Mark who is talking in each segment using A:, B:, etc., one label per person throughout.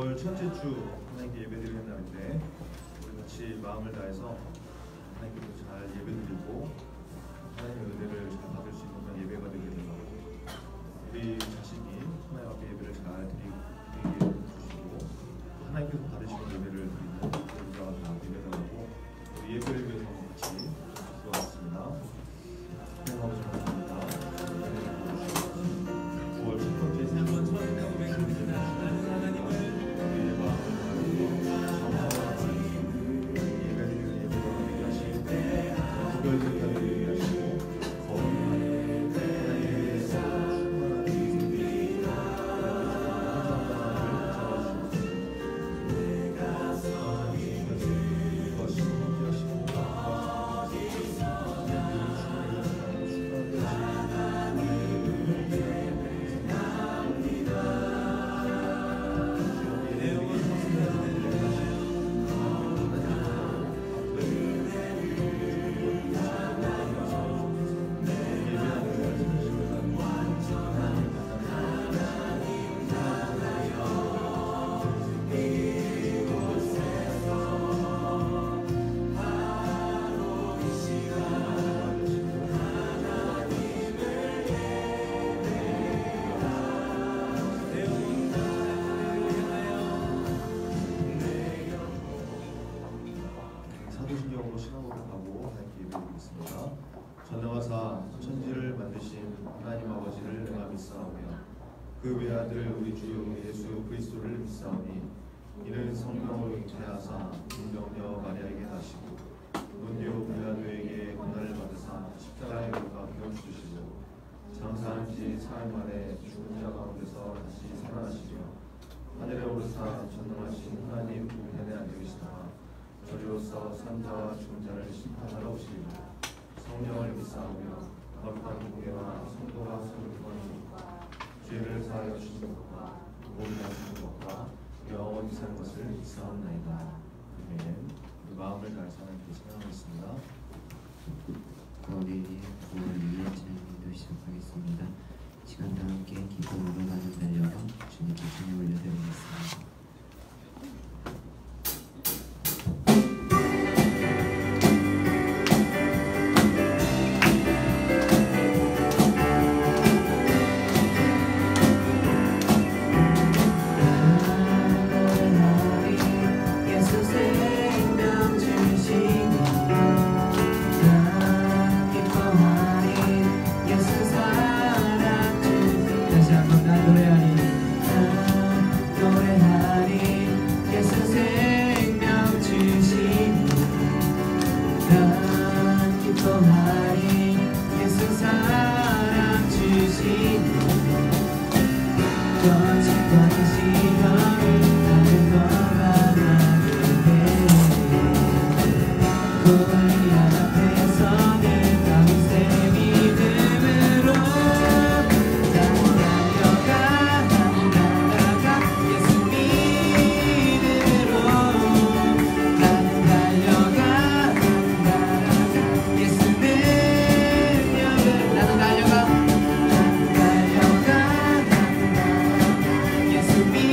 A: 9월 첫째 주 하나님께 예배드리는 날인데 우리 같이 마음을 다해서 하나님께도 잘 예배드리고 하나님의 은혜를 잘 받을 수 있는 그런 예배가 되게 되고 우리 자신이 하나님 앞에 예배를 잘 드리게 해주시고 하나님께서 받으시는 예배를 드리는 우리가 다 예배드리고 우리 예배를 위해서 같이 기도하겠습니다. 하나님 아버지 감사합니다. 9월 첫 번째 생활 처음이라고 전능하사 천지를 만드신 하나님 아버지를 내가 믿사오며 그 외아들 우리 주 예수 그리스도를 믿사오니 이는 성령으로 잉태하사 임명녀 마리아에게 나시고 본디오 빌라도에게 고난을 받으사 십자가에 못 박혀 죽으시고 장사한 지 사흘 만에 죽은 자 가운데서 다시 살아나시며 하늘에 오르사 전능하신 하나님 우편에 앉으시다가 저리로서 산자와 죽은 자를 심판하러 오시리라. 성령을 믿사오며 거룩한 공예와 성도가 서로 교환하는 것과 죄를 사하여 주시는 것과 몸이 나시는 것과 영원히 사는 것을 믿사옵나이다. 아멘. 우리 마음을 다해서 하나님께 찬양하겠습니다.
B: 우리 9월 2일 찬양기도 시작하겠습니다. 시간과 함께 기쁨으로 가는 달려가 주님께 찬양 올려드리겠습니다.
C: To me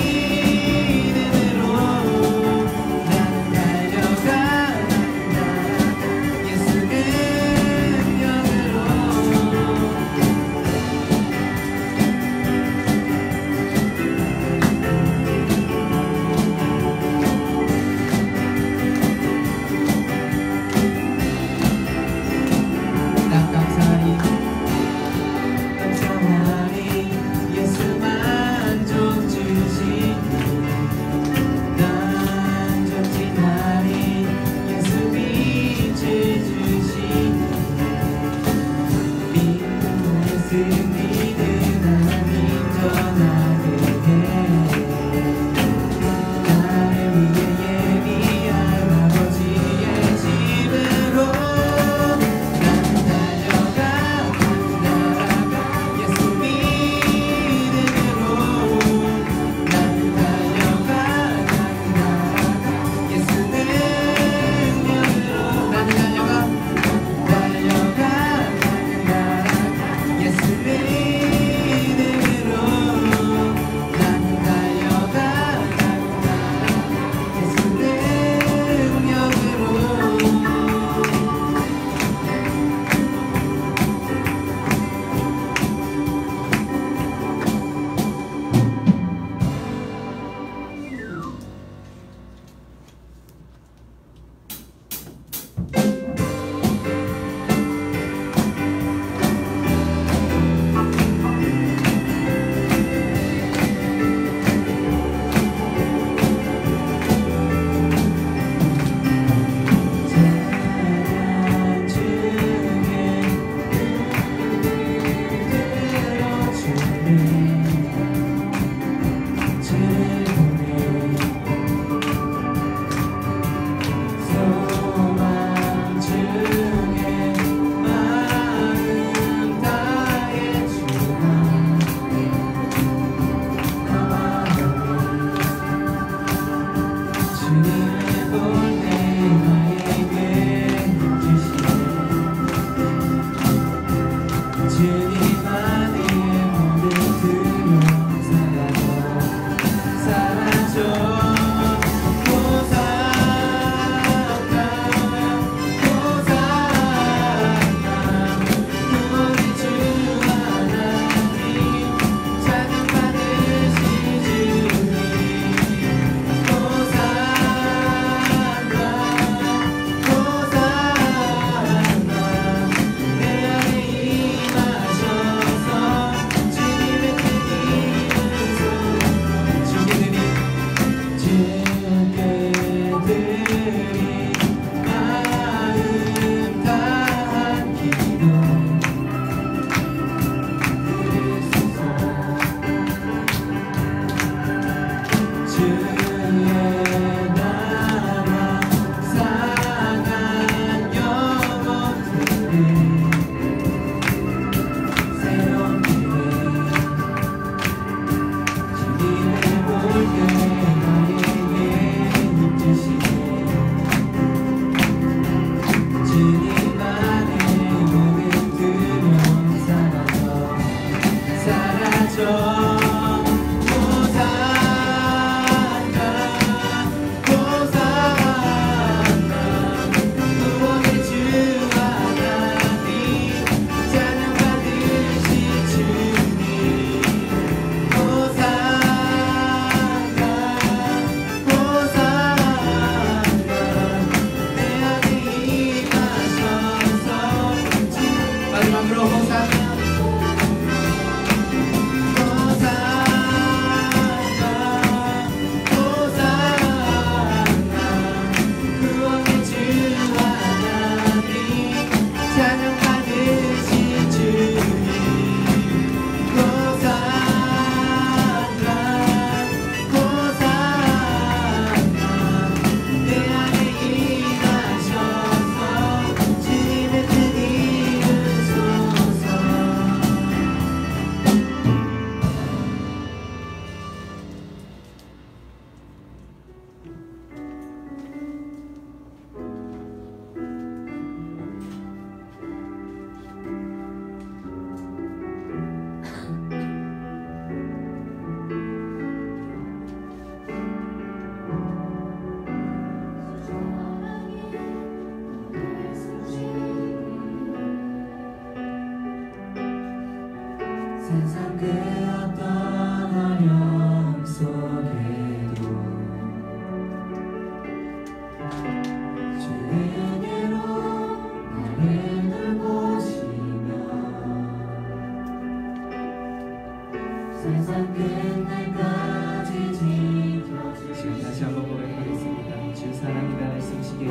B: 지금 다시 한번 고백하겠습니다. 주 사랑이 나를 숨쉬게 해.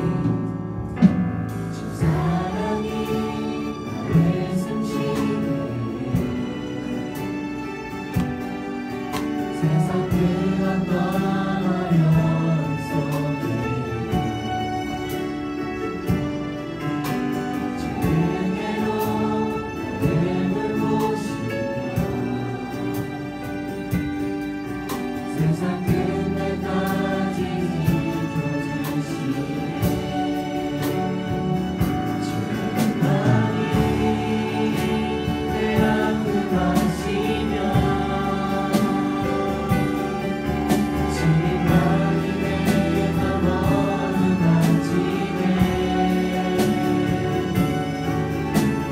C: 세상 그 어떤 어려움 속에 주님께로 나를 부르시며 세상 끝날까지 지켜주시네. 주님만이 내 아픔 아시며 주님만이 내가 머무르지네.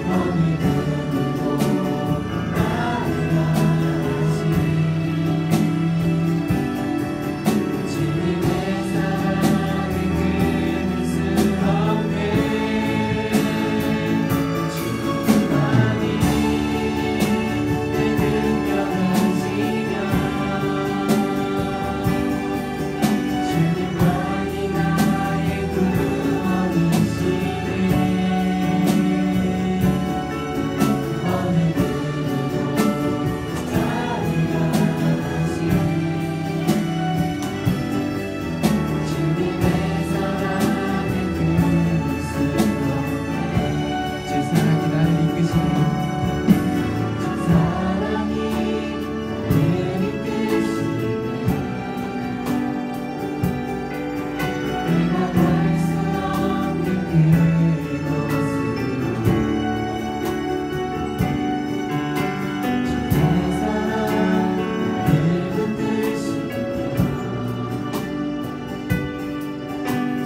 C: 어느 누구도 나를 알아가시 주님의 사랑이 끊을 수 없네. 주님만이 내 능력하시며 주님만이 나의 구원이시네. 어느 누구도 나를 알아가시 주님의 사랑을 끊을 수 없네.
B: 주 사랑이 나를 이끄시네.
C: 주 사랑이 나를 이끄시네. 내가 갈 수 없는 그곳으로 주의 사랑 나를 붙드시며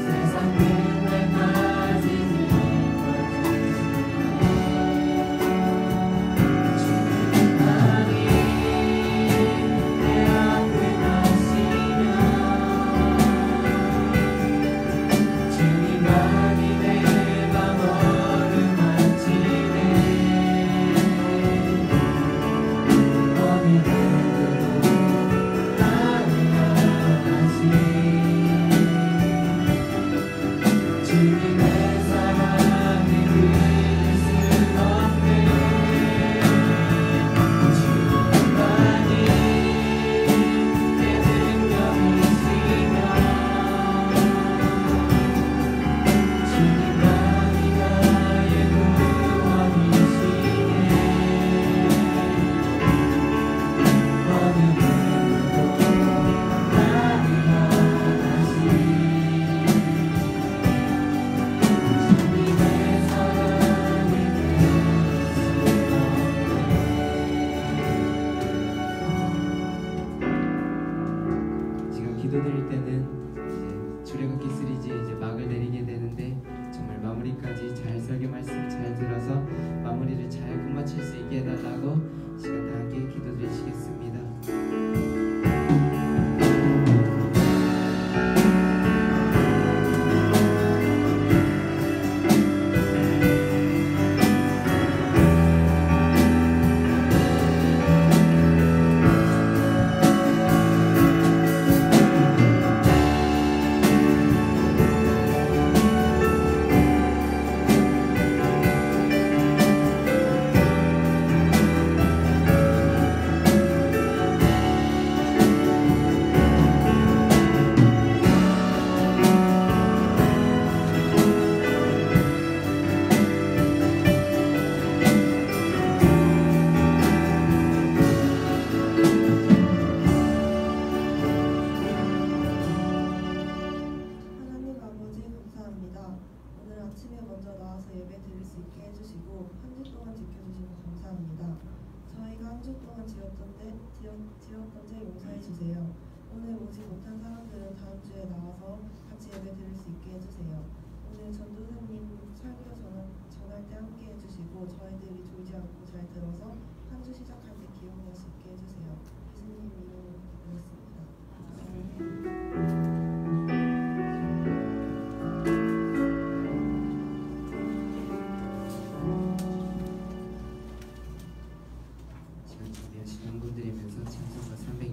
C: 세상 끝날까지 주님만이 내 아픔 아시며 주님만이 내가 머무르지네. 어느 누구도 나를 알아가시 주님의 사랑이 끊을 수 없네. 주님만이 내 능력이시며 주님만이 나의 구원이시네. 어느 누구도 나를 알아가시 주님의 사랑이
B: 지금 기도드릴 때는 이제 출애굽기 시리즈 이제 막을 내리게 되는데 정말 마무리까지 잘 설교 말씀 잘 들어서 마무리를 잘 끝마칠 수 있게 해달라고 시간 다 함께 기도드리시겠습니다.
D: 하나님 아버지 감사합니다. 오늘 아침에 먼저 나와서 예배 드릴 수 있게 해주시고 한 주 동안 지켜주신 것 감사합니다. 저희가 한 주 동안 지었던 죄 용서해 주세요. 오늘 오지 못한 사람들은 다음 주에 나와서 같이 예배 드릴 수 있게 해주세요. 오늘 전도사님 설교 전할 때 함께 해주시고 저희들이 졸지 않고 잘 들어서 한 주 시작할 때 기억날 수 있게 해주세요. 예수님 이름으로 기도했습니다.
B: 시간 준비하시는 분 드리면서 찬송가 300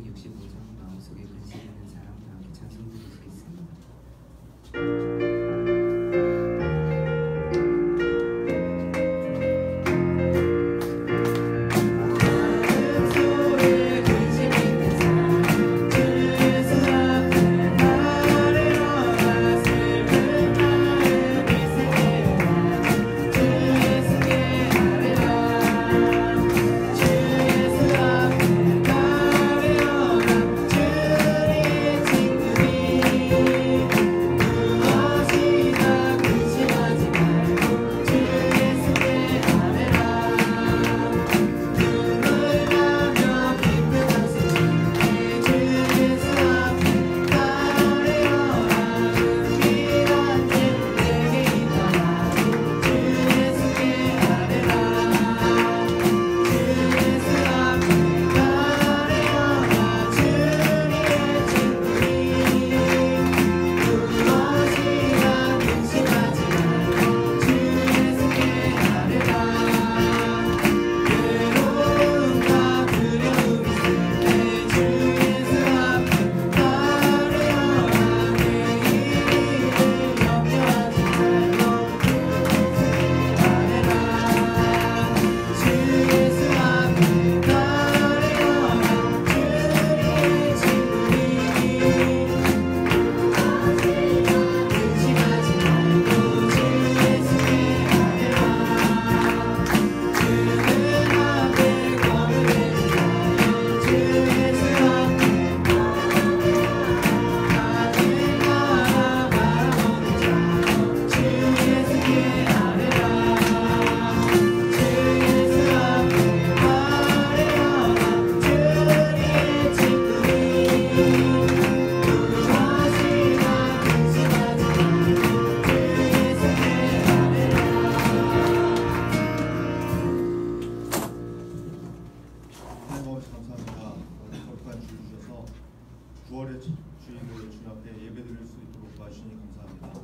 A: 9월의 주일을 주님 앞에 예배드릴 수 있도록 도와주시니 감사합니다.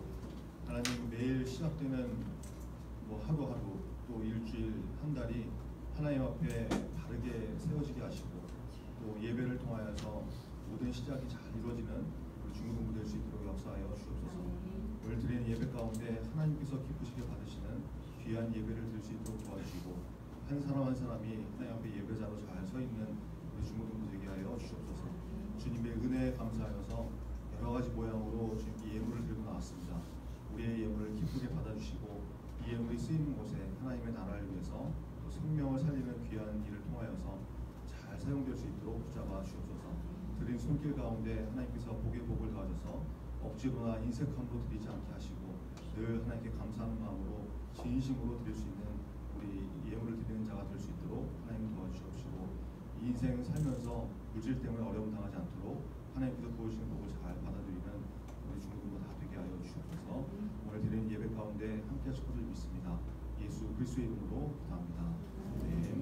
A: 하나님, 매일 시작되는 하루하루 또 일주일 한 달이 하나님 앞에 바르게 세워지게 하시고 또 예배를 통하여서 모든 시작이 잘 이루어지는 우리 중고등부 될 수 있도록 역사하여 주옵소서. 오늘 드리는 예배 가운데 하나님께서 기쁘시게 받으시는 귀한 예배를 드릴 수 있도록 도와주시고 한 사람 한 사람이 하나님 앞에 예배자로 잘 서 있는 우리 중고등부 되게 하여 주옵소서. 주님의 은혜에 감사하여서 여러 가지 모양으로 주님께 예물을 들고 나왔습니다. 우리의 예물을 기쁘게 받아주시고 이 예물이 쓰이는 곳에 하나님의 나라를 위해서 또 생명을 살리는 귀한 일을 통하여서 잘 사용될 수 있도록 붙잡아 주옵소서. 드린 손길 가운데 하나님께서 복의 복을 가져서 억지로나 인색함으로 드리지 않게 하시고 늘 하나님께 감사하는 마음으로 진심으로 드릴 수 있는 우리 예물을 드리는 자가 될 수 있도록 하나님 도와주시옵시고 이 인생 살면서 물질 때문에 어려움 당하지 않도록 하나님께서 도우시는 복을 잘 받아들이는 우리 중고등부 다 되게 하여 주옵소서. 오늘 드리는 예배 가운데 함께 하실 것을 믿습니다. 예수 그리스도의 이름으로 기도합니다. 아멘.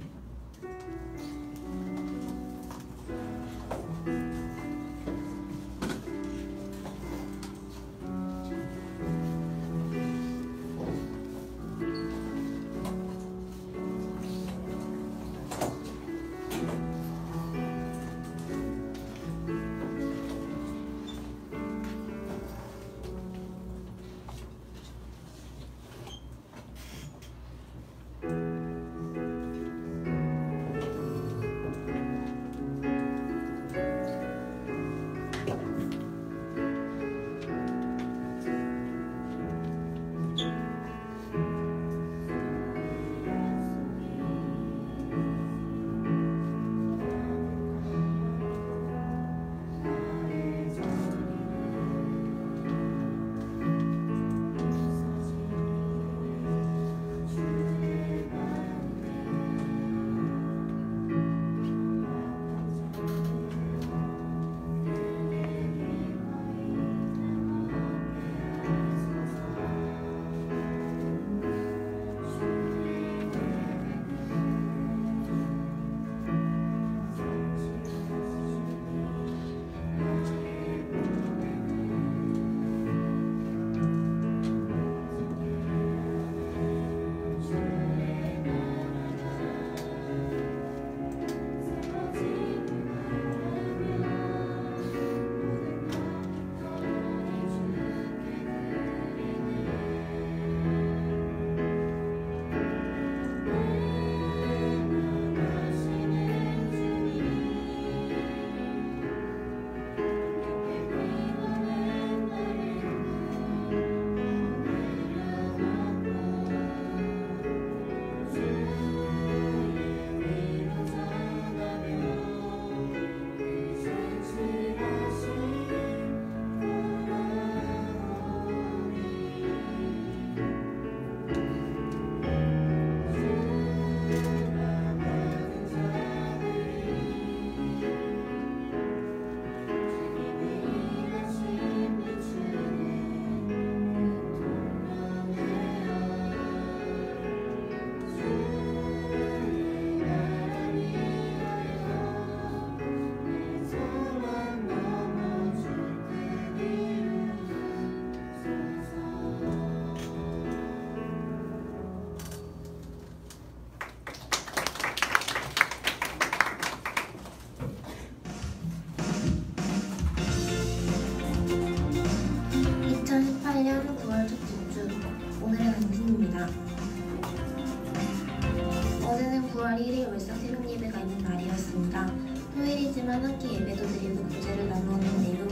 E: 어제는 9월 1일 월삭 새벽 예배가 있는 날이었습니다. 토요일이지만 함께 예배도 드리고 교제를 나누었는데요.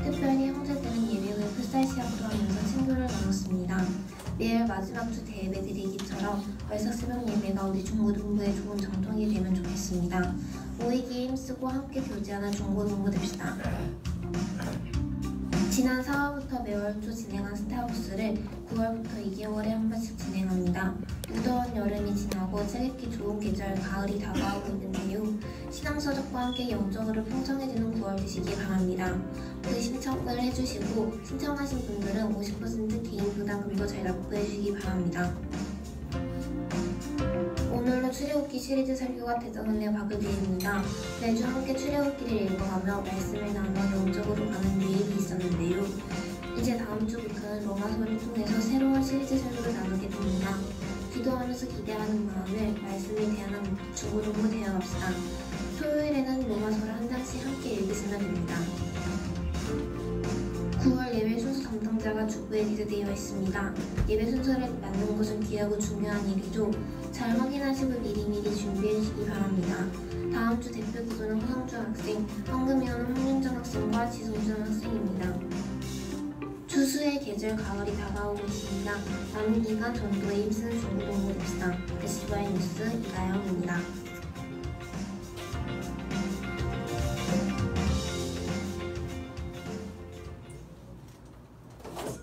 E: 특별히 형제들은 예배 후에 풋살 시합도 하면서 친구를 나눴습니다. 매일 마지막 주 대예배 드리기처럼 월삭 새벽 예배가 우리 중고등부의 좋은 전통이 되면 좋겠습니다. 모이기에 힘쓰고 함께 교제하는 중고등부 됩시다. 지난 4월부터 매월 초 진행한 스타벅스를 9월부터 2개월에 한 번씩 진행합니다. 무더운 여름이 지나고 책 읽기 좋은 계절 가을이 다가오고 있는데요. 신앙서적과 함께 영적으로 풍성해지는 9월 되시기 바랍니다. 모두 신청을 해주시고 신청하신 분들은 50% 개인 부담금도 잘 납부해 주시기 바랍니다. 오늘로 출애굽기 시리즈 설교가 대전은혜 박을리입니다. 매주 함께 출애굽기를 읽어가며 말씀을 나눠 영적으로 가는 유익이 있었는데요. 이제 다음 주부터는 로마서를 통해서 새로운 시리즈 설교를 나누게 됩니다. 기도하면서 기대하는 마음을 말씀에 대한 중으로 대화합시다. 토요일에는 로마서를 한 장씩 함께 읽으시면 됩니다. 9월 예배 순서 담당자가 주부에 기재되어 있습니다. 예배 순서를 맞는 것은 귀하고 중요한 일이죠. 잘 확인하시고 미리미리 준비해 주시기 바랍니다. 다음 주 대표 기도는 허성주 학생, 황금이어는 황윤정 학생과 지성준 학생입니다. 추수의 계절 가을이 다가오고 있습니다. 남은 기간 전도에 힘쓰는 중고등부 됩시다. SBY 뉴스 이다영입니다.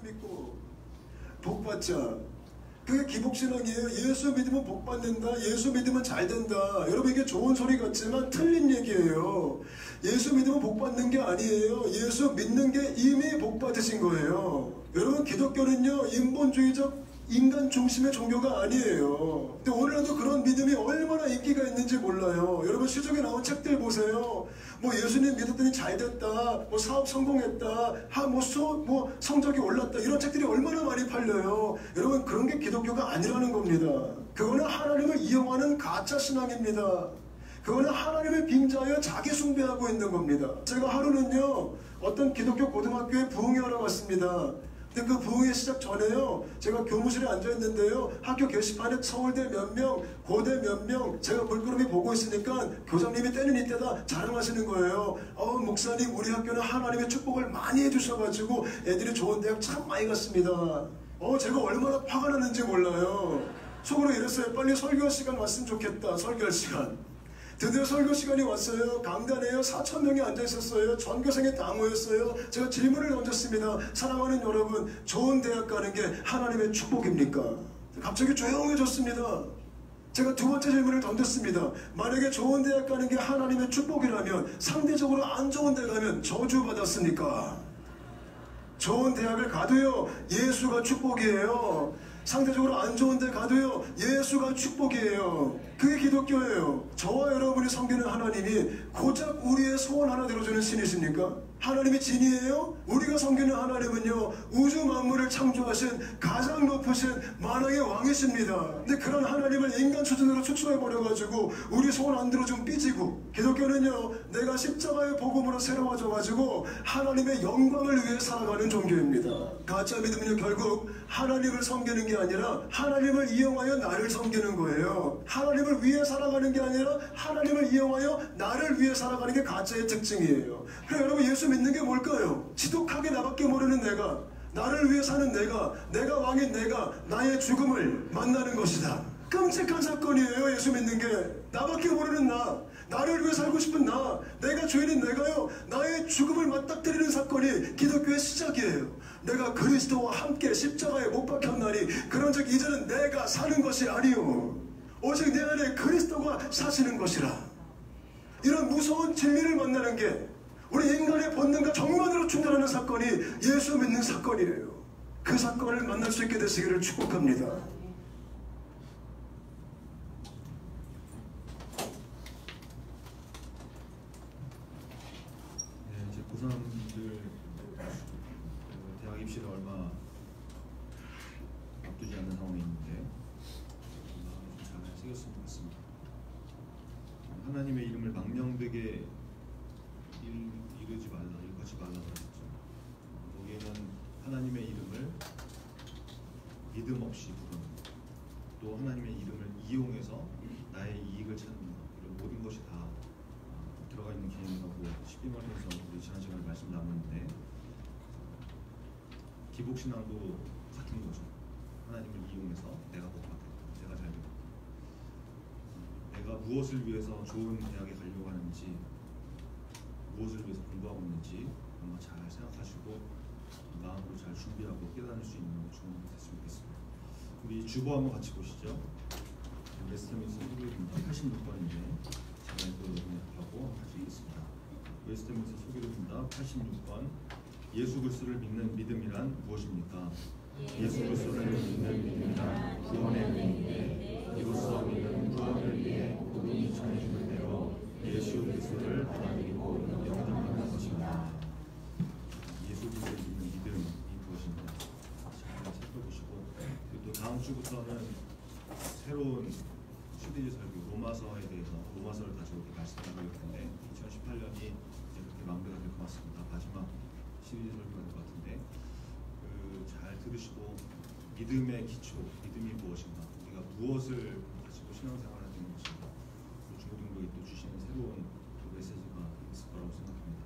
F: 믿고 복받자. 그게 기복신앙이에요. 예수 믿으면 복받는다. 예수 믿으면 잘된다. 여러분 이게 좋은 소리 같지만 틀린 얘기예요. 예수 믿으면 복받는 게 아니에요. 예수 믿는 게 이미 복받으신 거예요. 여러분 기독교는요 인본주의적 인간 중심의 종교가 아니에요. 근데 오늘날도 그런 믿음이 얼마나 인기가 있는지 몰라요. 여러분 시중에 나온 책들 보세요. 뭐 예수님 믿었더니 잘됐다, 뭐 사업 성공했다, 뭐 성적이 올랐다, 이런 책들이 얼마나 많이 팔려요. 여러분 그런 게 기독교가 아니라는 겁니다. 그거는 하나님을 이용하는 가짜 신앙입니다. 그거는 하나님을 빙자하여 자기 숭배하고 있는 겁니다. 제가 하루는요 어떤 기독교 고등학교에 부흥회하러 갔습니다. 근데 그 부흥회 시작 전에요 제가 교무실에 앉아있는데요 학교 게시판에 서울대 몇 명, 고대 몇 명, 제가 물끄러미 보고 있으니까 교장님이 때는 이때다 자랑하시는 거예요. 목사님 우리 학교는 하나님의 축복을 많이 해주셔가지고 애들이 좋은 대학 참 많이 갔습니다. 제가 얼마나 화가 났는지 몰라요. 속으로 이랬어요. 빨리 설교 시간 왔으면 좋겠다. 설교 시간. 드디어 설교 시간이 왔어요. 강단에요 4,000명이 앉아있었어요. 전교생이 다 모였어요. 제가 질문을 던졌습니다. 사랑하는 여러분, 좋은 대학 가는 게 하나님의 축복입니까? 갑자기 조용해졌습니다. 제가 두 번째 질문을 던졌습니다. 만약에 좋은 대학 가는 게 하나님의 축복이라면 상대적으로 안 좋은 데 가면 저주받았습니까? 좋은 대학을 가도요 예수가 축복이에요. 상대적으로 안 좋은 데 가도요 예수가 축복이에요. 그게 기독교예요. 저와 여러분이 섬기는 하나님이 고작 우리의 소원 하나 들어주는 신이십니까? 하나님이 진이에요? 우리가 섬기는 하나님은요 우주 만물을 창조하신 가장 높으신 만왕의 왕이십니다. 근데 그런 하나님을 인간 수준으로 추출해버려가지고 우리 소원 안 들어주면 삐지고, 기독교는요 내가 십자가의 복음으로 새로워져가지고 하나님의 영광을 위해 살아가는 종교입니다. 가짜 믿음은요 결국 하나님을 섬기는 게 아니라 하나님을 이용하여 나를 섬기는 거예요. 하나님을 위해 살아가는 게 아니라 하나님을 이용하여 나를 위해 살아가는 게 가짜의 특징이에요. 그럼 여러분 예수 믿는 게 뭘까요? 지독하게 나밖에 모르는 내가, 나를 위해 사는 내가 왕인 내가 나의 죽음을 만나는 것이다. 끔찍한 사건이에요. 예수 믿는 게 나밖에 모르는 나를 위해 살고 싶은 내가 죄인인 내가요 나의 죽음을 맞닥뜨리는 사건이 기독교의 시작이에요. 내가 그리스도와 함께 십자가에 못 박혔나니 그런즉 이제는 내가 사는 것이 아니요 오직 내 안에 그리스도가 사시는 것이라. 이런 무서운 진리를 만나는 게 우리 인간의 본능과 정면으로 충돌하는 사건이 예수 믿는 사건이에요. 그 사건을 만날 수 있게 되시기를 축복합니다.
A: 이제 고3들 대학 입시를 얼마 앞두지 않는 상황이 있는데 마음을 좀 잘 새겼으면 좋겠습니다. 하나님의 이름을 망령되게 이르지 말라, 일컫지 말라고 했죠. 거기에는 하나님의 이름을 믿음 없이 부르는, 또 하나님의 이름을 이용해서 나의 이익을 찾는 것, 이런 모든 것이 다 들어가 있는 개념이라고 12월에서 우리 지난 시간에 말씀 나눴는데, 기복신앙도 같은 거죠. 하나님을 이용해서 내가 복받겠다, 내가 잘 되겠다, 내가 무엇을 위해서 좋은 대학에 가려고 하는지, 무엇을 위해서 공부하고 있는지 한번 잘 생각하시고 마음으로 잘 준비하고 깨달을 수 있는 주문이 됐으면 좋겠습니다. 우리 주보 한번 같이 보시죠. 웨스트민스터 소개로입니다. 86번인데 제가 이거 하고 같이 읽겠습니다. 웨스트민스터 소개로입니다. 86번. 예수 그리스도를 믿는 믿음이란 무엇입니까? 예수 그리스도를 믿는 믿음이란 구원의 은혜인데 이로써 믿는 구원을 위해 복음이 전해주는 대로 예수 그리스도를 받아들이고 영접하는 것입니다. 예수 그리스도를 믿는 믿음이 무엇인가 잘 살펴보시고, 또 다음 주부터는 새로운 시리즈 설교 로마서에 대해서 로마서를 가지고 이렇게 말씀드릴 텐데 2018년이 이제 그렇게 마무리가 될 것 같습니다. 마지막 시리즈 설교가 될 것 같은데 잘 들으시고 믿음의 기초, 믿음이 무엇인가, 우리가 무엇을 가지고 신앙생활을 하는 것인가, 중고등부에 또 주시는 새로운 메시지가 있을 거라고 생각합니다.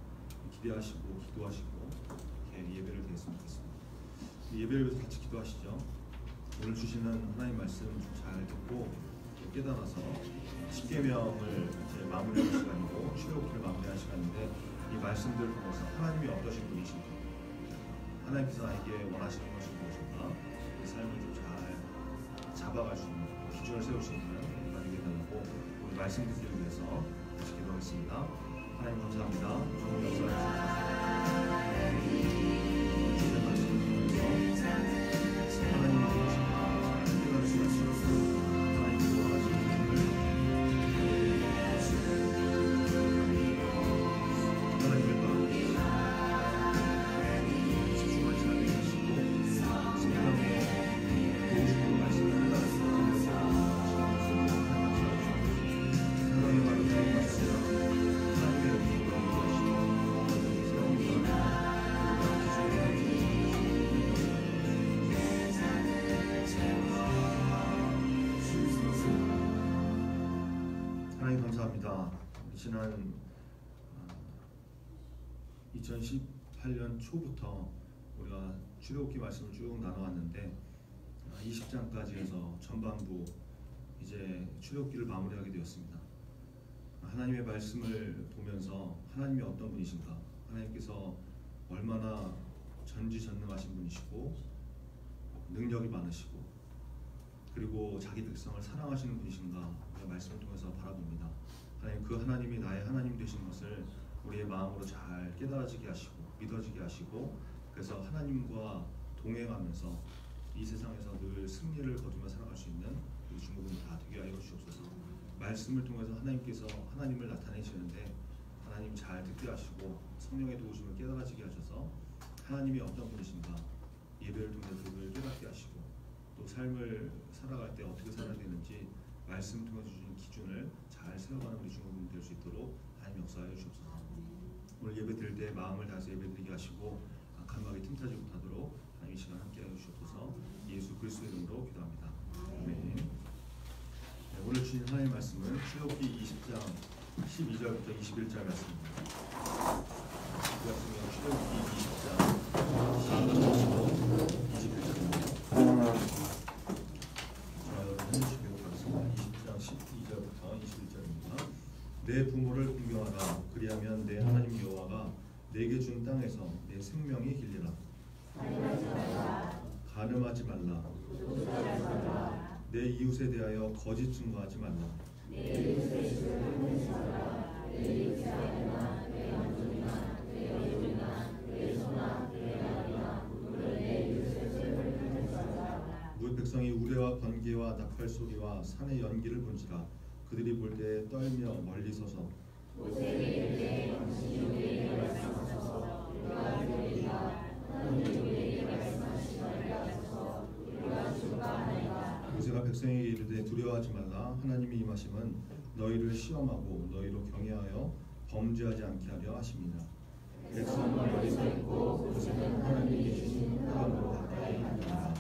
A: 기대하시고 기도하시고 이렇게 예배를 드렸으면 좋겠습니다. 예배를 위해서 같이 기도하시죠. 오늘 주시는 하나님 말씀 잘 듣고 깨달아서 십계명을 이제 마무리하는 시간이고 출애굽기를 마무리하는 시간인데, 이 말씀들을 통해서 하나님이 어떠신 분이신가, 하나님께서 나에게 원하시는 것이 무엇인가, 이 삶을 좀 잘 잡아갈 수 있는 기준을 세울 수 있는 우리가 되게 달라고 우리 말씀 듣기를 위해서 같이 기도하겠습니다. 하나님 감사합니다. 좋은 역사를 주셔서 주신 말씀을 통해서 하나님이 무엇인가 깨달을 수가 있습니다. 하나님께서 원하시는 것을 하나님의 마음에 집중을 잘 해주시고 성경에 도우시는 말씀을 깨달을 수 있는 하나님의 말을 사용하시며 하나님의 영광을 구하시고 새로운 하나님 감사합니다. 지난 2018년 초부터 우리가 출애굽기 말씀을 쭉 나눠왔는데 20장까지 해서 전반부 이제 출애굽기를 마무리하게 되었습니다. 하나님의 말씀을 보면서 하나님이 어떤 분이신가, 하나님께서 얼마나 전지전능하신 분이시고 능력이 많으시고 그리고 자기 백성을 사랑하시는 분이신가, 우리가 말씀을 통해서 바라봅니다. 하나님, 그 하나님이 나의 하나님 되신 것을 우리의 마음으로 잘 깨달아지게 하시고 믿어지게 하시고, 그래서 하나님과 동행하면서 이 세상에서 늘 승리를 거두며 살아갈 수 있는 우리 중고등부 다 되게 하여 주옵소서. 말씀을 통해서 하나님께서 하나님을 나타내시는데 하나님 잘 듣게 하시고 성령의 도우심을 깨달아지게 하셔서 하나님이 어떤 분이신가 예배를 통해 그를 깨닫게 하시고, 또 삶을 살아갈 때 어떻게 살아야 되는지 말씀 통해서 주신 기준을 잘 세워가는 우리 중고등부 될 수 있도록 하나님 역사하여 주옵소서. 오늘 예배 드릴 때 마음을 다해서 예배 드리게 하시고 감각이 틈타지 못하도록 하나님 이 시간 함께 해주시옵소서. 예수 그리스도의 이름으로 기도합니다. 아멘. 네, 오늘 주신 하나님의 말씀은 출애굽기 20장 12절부터 21절 말씀입니다. 그 말씀은 출애굽기 20장 12절부터 21절입니다. 해주시도록 하겠습니다. 20장 12절부터 21절입니다. 내 부모를 공경하라. 그리하면 내 하나님 여호와가 내게 준 땅에서 내 생명이 길리라. 간음하지 말라. 내 이웃에 대하여 거짓 증거하지 말라. 무 백성이 우레와 번개와 나팔 소리와 산의 연기를 본지라. 그들이 볼 때 떨며 멀리 서서 모세가 백성에게 이르되 두려워하지 말라. 하나님이 임하심은 너희를 시험하고 너희로 경외하여 범죄하지 않게 하려 하심이라. 백성은 멀리 서 있고 모세는 하나님이 계신 흑암으로 가까이 있느니라.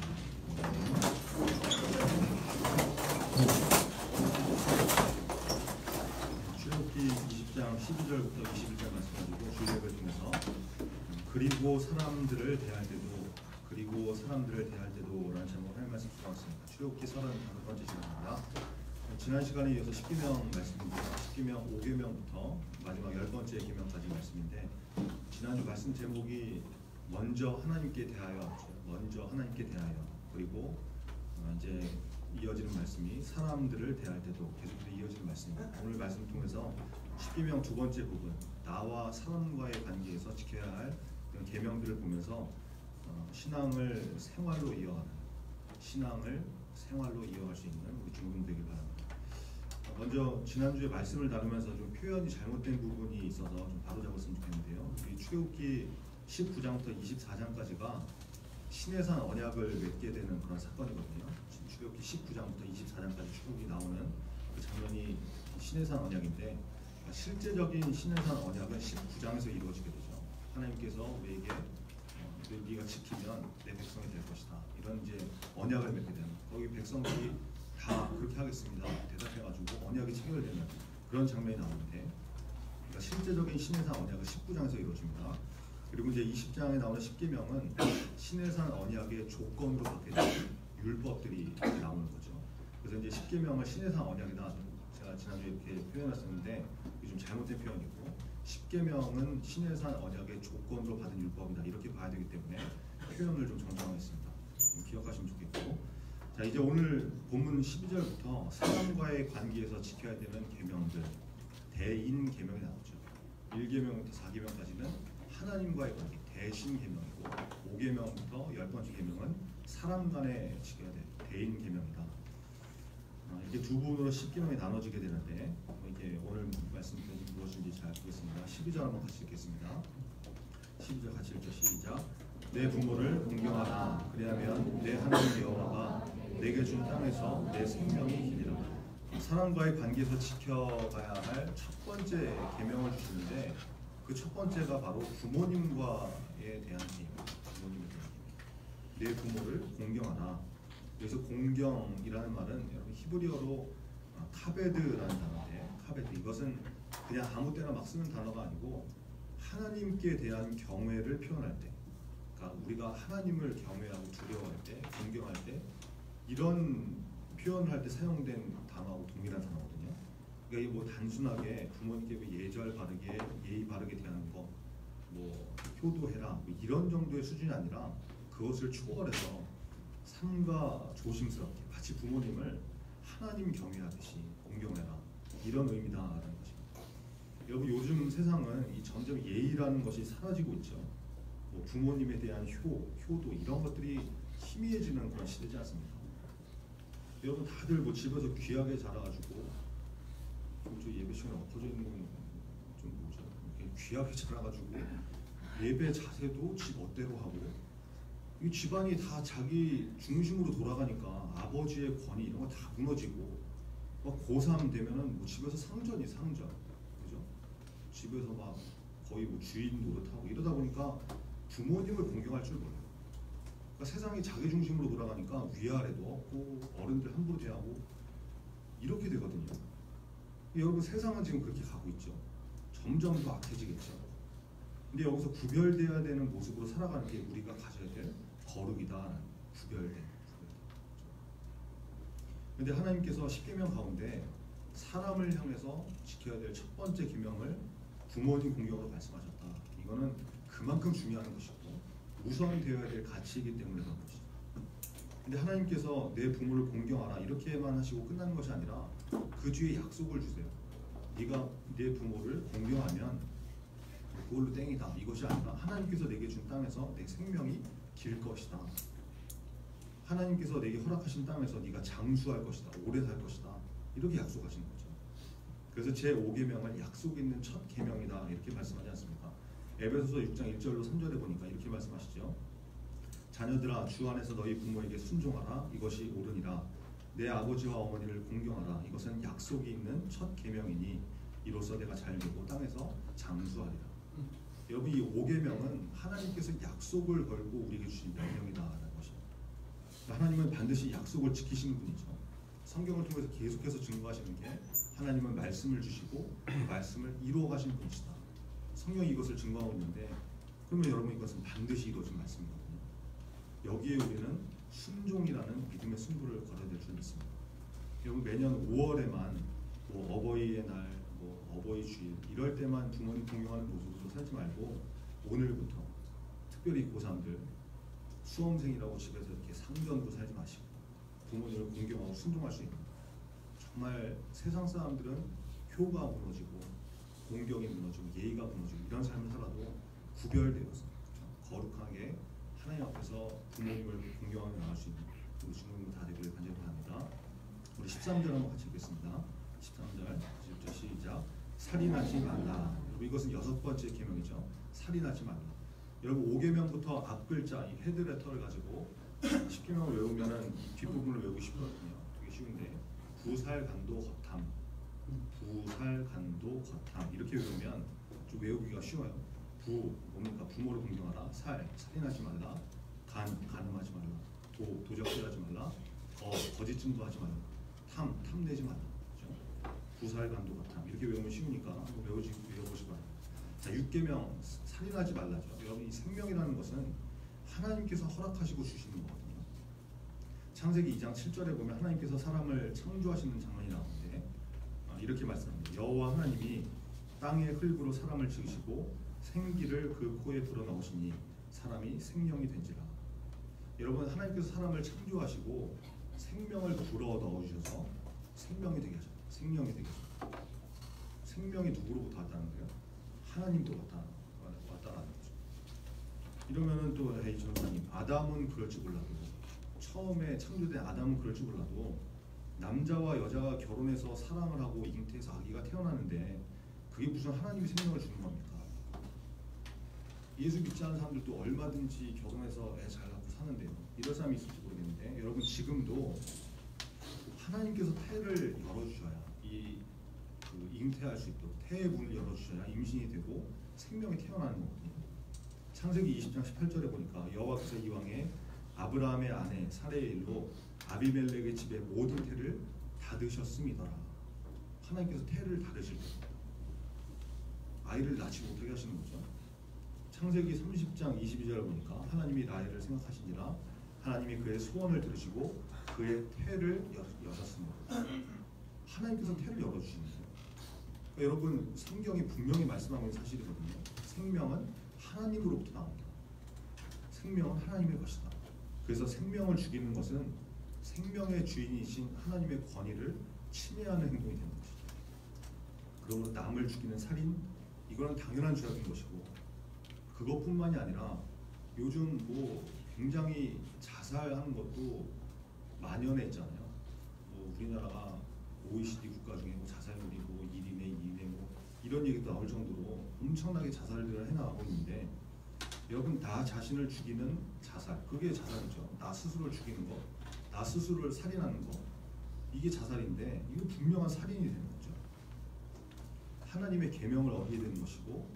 A: 출애굽기 20장 12절부터 21절 말씀 가지고 주일예배를 통해서 그리고 사람들을 대할 때도 라는 제목으로 할 말씀 주셨습니다. 출애굽기 35번째 시간입니다. 지난 시간에 이어서 10계명 말씀인데요. 10계명 5계명부터 마지막 10번째 계명까지 말씀인데, 지난주 말씀 제목이 먼저 하나님께 대하여, 그리고 이제 이어지는 말씀이 사람들을 대할 때도 계속해서 이어지는 말씀입니다. 오늘 말씀을 통해서 10계명 두 번째 부분, 나와 사람과의 관계에서 지켜야 할 그런 계명들을 보면서 신앙을 생활로 이어갈 수 있는 우리 중금 되길 바랍니다. 먼저 지난주에 말씀을 나누면서 좀 표현이 잘못된 부분이 있어서 좀 바로잡았으면 좋겠는데요. 우리 출애굽기 19장부터 24장까지가 시내산 언약을 맺게 되는 그런 사건이거든요. 출애굽기 19장부터 24장까지 출애굽이 나오는 그 장면이 시내산 언약인데, 실제적인 시내산 언약은 19장에서 이루어지게 되죠. 하나님께서 우리에게 네가 지키면 내 백성이 될 것이다, 이런 이제 언약을 맺게 되는, 거기 백성들이 다 그렇게 하겠습니다 대답해가지고 언약이 체결되는 그런 장면이 나오는데, 그러니까 실제적인 시내산 언약은 19장에서 이루어집니다. 그리고 이제 20장에 나오는 십계명은 시내산 언약의 조건으로 받게 되는 율법들이 나오는 거죠. 그래서 이제 십계명을 시내산 언약이다, 제가 지난주에 이렇게 표현했었는데 이게 좀 잘못된 표현이고, 십계명은 시내산 언약의 조건으로 받은 율법이다, 이렇게 봐야 되기 때문에 표현을 좀 정정하겠습니다. 좀 기억하시면 좋겠고, 자 이제 오늘 본문 12절부터 사람과의 관계에서 지켜야 되는 계명들, 대인 계명이 나오죠. 1계명부터 4계명까지는 하나님과의 관계, 대신 계명이고, 5계명부터 10번째 계명은 사람 간에 지켜야 될 대인 계명이다. 이렇게 두 부분으로 10계명이 나눠지게 되는데, 이게 오늘 말씀드린 무엇인지 잘 보겠습니다. 12절 한번 같이 읽겠습니다. 12절 같이 읽죠. 시작. 내 부모를 공경하라. 그리하면 내 하나님 여호와가 내게 준 땅에서 내 생명이 기리라. 사람과의 관계에서 지켜가야 할 첫 번째 계명을 주시는데, 그 첫 번째가 바로 부모님과에 대한 계명. 부모님에 대한 계명. 내 부모를 공경하라. 여기서 공경이라는 말은 여러분 히브리어로 카베드라는 단어인데, 카베드, 이것은 그냥 아무 때나 막 쓰는 단어가 아니고 하나님께 대한 경외를 표현할 때, 그러니까 우리가 하나님을 경외하고 두려워할 때, 존경할 때, 이런 표현을 할 때 사용된 단어하고 동일한 단어거든요. 그러니까 이게 뭐 단순하게 부모님께 뭐 예절 바르게, 예의 바르게 대하는 거, 뭐 효도해라, 뭐 이런 정도의 수준이 아니라 그것을 초월해서 삼가 조심스럽게 마치 부모님을 하나님 경외하듯이 공경해라, 이런 의미다라는 것입니다. 여러분 요즘 세상은 이 점점 예의라는 것이 사라지고 있죠. 뭐 부모님에 대한 효도 이런 것들이 희미해지는 그런 시대지 않습니까? 여러분 다들 뭐 집에서 귀하게 자라가지고, 저 예배 시간에 엎어져 있는 건 좀 뭐죠? 귀하게 자라가지고 예배 자세도 지 멋대로 하고, 이 집안이 다 자기 중심으로 돌아가니까 아버지의 권위 이런 거 다 무너지고, 막 고3 되면은 뭐 집에서 상전, 그죠? 집에서 막 거의 뭐 주인 노릇하고 이러다 보니까 부모님을 공경할 줄 몰라요. 그러니까 세상이 자기 중심으로 돌아가니까 위아래도 없고 어른들 함부로 대하고 이렇게 되거든요. 여러분 세상은 지금 그렇게 가고 있죠. 점점 더 악해지겠죠. 근데 여기서 구별돼야 되는 모습으로 살아가는 게 우리가 가져야 될 거룩이다. 구별된. 근데 하나님께서 십계명 가운데 사람을 향해서 지켜야 될 첫 번째 계명을 부모님 공경으로 말씀하셨다. 이거는 그만큼 중요한 것이고 우선되어야 될 가치이기 때문에 그런 것이죠. 근데 하나님께서 내 부모를 공경하라 이렇게만 하시고 끝나는 것이 아니라 그 뒤에 약속을 주세요. 네가 내 부모를 공경하면 그걸로 땡이다, 이것이 아니라 하나님께서 내게 준 땅에서 내 생명이 길 것이다. 하나님께서 내게 허락하신 땅에서 네가 장수할 것이다, 오래 살 것이다, 이렇게 약속하시는 거죠. 그래서 제 5계명은 약속 있는 첫 계명이다, 이렇게 말씀하지 않습니까? 에베소서 6장 1절로 3절에 보니까 이렇게 말씀하시죠. 자녀들아 주 안에서 너희 부모에게 순종하라, 이것이 옳으니라. 내 아버지와 어머니를 공경하라, 이것은 약속이 있는 첫 계명이니 이로써 내가 잘 되고 땅에서 장수하리라. 여러분 이 5계명은 하나님께서 약속을 걸고 우리에게 주신 명령이다라는 것입니다. 하나님은 반드시 약속을 지키시는 분이죠. 성경을 통해서 계속해서 증거하시는 게 하나님은 말씀을 주시고 그 말씀을 이루어 가시는 분이시다. 성경이 이것을 증거하고 있는데, 그러면 여러분 이것은 반드시 이루어진 말씀이거든요. 여기에 우리는 순종이라는 믿음의 승부를 걸어야 될 줄 믿습니다. 여러분 매년 5월에만 뭐 어버이의 날, 뭐 어버이 주일 이럴 때만 부모님 공경하는 모습으로 살지 말고 오늘부터 특별히 고3들 수험생이라고 집에서 이렇게 상전으로 살지 마시고 부모님을 공경하고 순종할 수 있는, 정말 세상 사람들은 효가 무너지고 공경이 무너지고 예의가 무너지고 이런 삶을 살아도 구별되어서 거룩하게 하나님 앞에서 부모님을 공경하며 나갈 수 있는 우리 주님도 다 되기를 간절히 바랍니다. 우리 13절 한번 같이 읽겠습니다. 13절 1절 시작. 살인하지 말라. 이것은 6번째 계명이죠. 살인하지 말라. 여러분 5계명부터 앞글자 이 헤드레터를 가지고 10계명을 외우면은 이 뒷부분을 외우기 쉽거든요. 되게 쉬운데 부살간도 거탐, 부살간도 거탐 이렇게 외우면 좀 외우기가 쉬워요. 부 뭡니까? 부모를 공경하라. 살인하지 말라. 간음하지 말라. 도적질하지 말라. 거짓증도 하지 말라. 탐내지 말라. 그렇죠? 부살간도 거탐 이렇게 외우면 쉬우니까 한번 외워보시기 바랍니다. 자, 6계명 살인하지 말라죠. 여러분 이 생명이라는 것은 하나님께서 허락하시고 주시는 거거든요. 창세기 2장 7절에 보면 하나님께서 사람을 창조하시는 장면이 나오는데 이렇게 말씀합니다. 여호와 하나님이 땅의 흙으로 사람을 지으시고 생기를 그 코에 불어넣으시니 사람이 생명이 된지라. 여러분 하나님께서 사람을 창조하시고 생명을 불어넣으셔서 생명이 되게 하셨다. 생명이 되게 하셨다. 생명이 누구로부터 왔다는 거예요? 하나님도 왔다라는 거죠. 이러면은 또 에이 전사님 아담은 그럴지 몰라도 처음에 창조된 아담은 그럴지 몰라도 남자와 여자가 결혼해서 사랑을 하고 잉태해서 아기가 태어나는데 그게 무슨 하나님이 생명을 주는 겁니까? 예수 믿지 않는 사람들도 얼마든지 결혼해서 애 잘 낳고 사는데요. 이런 사람이 있을지 모르겠는데 여러분 지금도 하나님께서 태를 열어주셔야 그 잉태할 수 있도록 태의 문을 열어주셔야 임신이 되고 생명이 태어나는 거거든요. 창세기 20장 18절에 보니까 여호와께서 이왕에 아브라함의 아내 사레의 일로 아비멜렉의 집에 모든 태를 닫으셨음이더라. 하나님께서 태를 닫으실 겁니다. 아이를 낳지 못하게 하시는 거죠. 창세기 30장 22절을 보니까 하나님이 라헬을 생각하시니라 하나님이 그의 소원을 들으시고 그의 태를 여셨습니다. 하나님께서 태를 열어주시는 거예요. 그러니까 여러분 성경이 분명히 말씀하고 있는 사실이거든요. 생명은 하나님으로부터 나옵니다. 생명은 하나님의 것이다. 그래서 생명을 죽이는 것은 생명의 주인이신 하나님의 권위를 침해하는 행동이 되는 것이죠. 그러므로 남을 죽이는 살인 이거는 당연한 죄악인 것이고 그것뿐만이 아니라 요즘 뭐 굉장히 자살하는 것도 만연해 있잖아요. 뭐 우리나라가 OECD 국가 중에 뭐 자살률이 뭐 1위네 2위네 뭐 이런 얘기도 나올 정도로 엄청나게 자살들을 해나가고 있는데 여러분 나 자신을 죽이는 자살 그게 자살이죠. 나 스스로를 죽이는 거, 나 스스로를 살인하는 거 이게 자살인데 이거 분명한 살인이 되는 거죠. 하나님의 계명을 어기게 되는 것이고